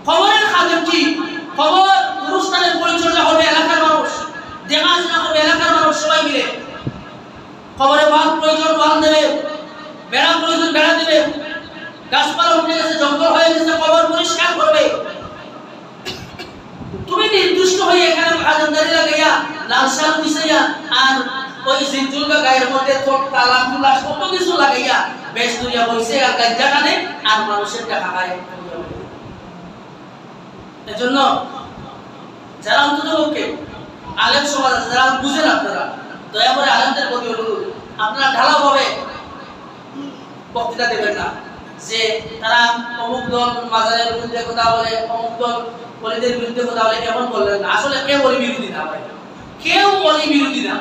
Speaker 1: কবরের খাদেম কি? কবর অনুষ্ঠানের পরিচর্যা হবে এলাকার মানুষ, দেখাশোনা করবে এলাকার মানুষ সবাই মিলে। কবরে ওয়াল প্রয়োজন ওয়াল দেবে, বেড়া প্রয়োজন বেড়া দেবে, গাছপালা উঠে গেছে, জঙ্গল হয়ে গেছে, কবর পরিষ্কার করবে। তুমি নির্দিষ্ট হয়ে এখানে খাদেমদারি লাগাইয়া লাল শাল মিশাইয়া আর ওই জিনজুলকা গায়ের মধ্যে তালা তুলা কত কিছু লাগাইয়া বেশ দুনিয়া বইছে আর গাঞ্জা খানে আর মানুষের টাকা খায়। এজন্য যারা অন্ততপক্ষে আলেম সমাজ আছে, যারা বুঝেন, আপনারা দয়া করে আলেমদের প্রতি অনুরোধ, আপনারা ঢালাওভাবে বক্তৃতা দেবেন না যে তারা অমুক দল মাজারের বিরুদ্ধে কথা বলে, অমুক দল ওলিদের বিরুদ্ধে কথা বলে, কেমন বললেন না। আসলে কেউ ওলি বিরোধী না ভাই, কেউ ওলি বিরোধী না।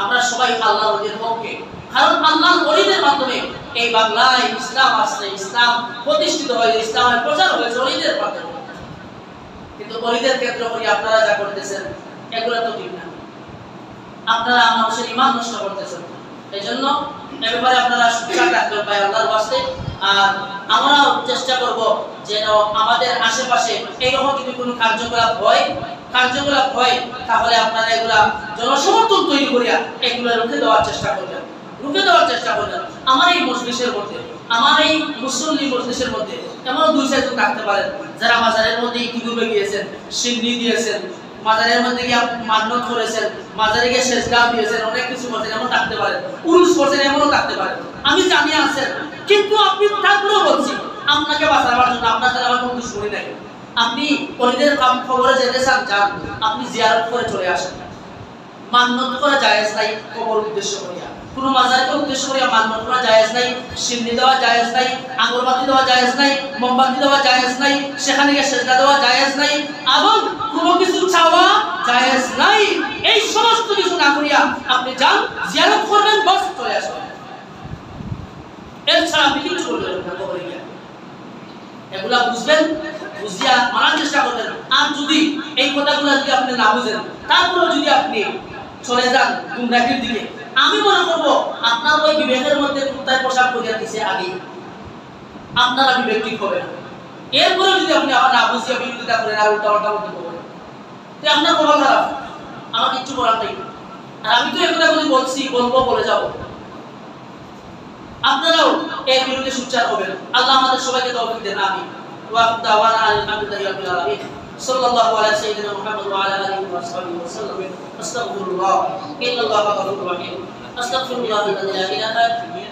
Speaker 1: আমরা সবাই আল্লাহর ওলিদের পক্ষে, কারণ আল্লাহর ওলিদের মাধ্যমে এই বাংলায় ইসলাম আসছে, ইসলাম প্রতিষ্ঠিত হয়েছে, ইসলামের প্রচার হয়েছে ওলিদের মাধ্যমে। কিন্তু ওলিদের ক্ষেত্রে করে আপনারা যা করতেছেন এগুলো তো ঠিক না। আপনারা মানুষের ঈমান নষ্ট করতেছেন। এইজন্য এই ব্যাপারে আপনারা সুবিচার রাখবেন ভাই আল্লাহর ওয়াস্তে। আর আমরাও চেষ্টা করব যেন আমাদের আশেপাশে এইরকম যদি কোনো কার্যকলাপ হয় তাহলে আপনারা এগুলা জনসমর্থন তৈরি করিয়া এগুলো রুখে দেওয়ার চেষ্টা করবেন, আমার এই মজলিসের মধ্যে, আমার এই মুসল্লি মজলিসের মধ্যে এমন দুই চারজন থাকতে পারেন যারা মাজারের মধ্যে একটু ডুবে গিয়েছেন, সিন্নি দিয়েছেন, মাজারের মধ্যে গিয়ে মান্নত করেছেন, মাজারে গিয়ে সেজদা দিয়েছেন, অনেক কিছু করছেন, এমন থাকতে পারেন, উরুস করছেন, এমনও থাকতে পারেন। আমি জানি আছেন, কিন্তু আপনি তারপরেও বলছি আপনাকে বাঁচাবার জন্য, আপনার সাথে আমার কোনো দুশ্মনী নাই। আপনি ওলিদের খবরে যেতে চান যান, আপনি জিয়ারত করে চলে আসেন। মান্নত করা জায়েজ নাই কবর উদ্দেশ্য করিয়া, কোনো মাজারকে উদ্দেশ্য করিয়া মান্নত করা জায়েজ নাই, সিন্নি দেওয়া জায়েজ নাই, আগরবাতি দেওয়া জায়েজ নাই, মোমবাতি দেওয়া জায়েজ নাই, সেখানে গিয়ে সেজদা দেওয়া জায়েজ নাই, এবং কোনো কিছু চাওয়া জায়েজ নাই। এই সমস্ত কিছু না করিয়া আপনি যান, জিয়ারত করবেন, বাস চলে আসবেন। এছাড়া আপনি কিছু করবেন না কবরে গিয়া। এগুলা বুঝবেন, বুঝিয়া মানার চেষ্টা করবেন। আর যদি এই কথাগুলো যদি আপনি না বুঝেন, তারপরে যদি আপনি চলে যান গুমরাহির দিকে, আমি মনে করব আপনার ওই বিবেকের মধ্যে কুত্তার পোশাক করিয়া দিছে আগে, আপনারা বিবেক ঠিক হবে না। এরপরে যদি আপনি আবার না বুঝিয়া বিরোধিতা করেন আর উল্টা পাল্টা করতে পারেন, তো আপনার কপাল খারাপ, আমার কিচ্ছু বলার নেই। আর আমি তো একটা কথা বলছি, বলবো, বলে যাব, আপনারাও এর বিরুদ্ধে সোচ্চার হবেন। আল্লাহ আমাদের সবাইকে তৌফিক দেন। আমিন। ওয়া দাওয়ানা আলহামদুলিল্লাহি রাব্বিল আলামিন। সাল্লাল্লাহু আলা সাইয়্যিদিনা মুহাম্মদ ওয়া আলা আলিহি ওয়া সাহবিহি ওয়া সাল্লাম। আস্তাগফিরুল্লাহ, ইন্নাল্লাহা গফুরুর রাহিম। আস্তাগফিরুল্লাহাল্লাযী লা ইলাহা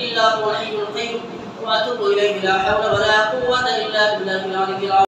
Speaker 1: ইল্লা হুয়াল হাইয়ুল কাইয়্যুম ওয়া আতুবু ইলাইহি লা হাওলা ওয়া লা কুওয়াতা ইল্লা বিল্লাহিল আলিয়্যিল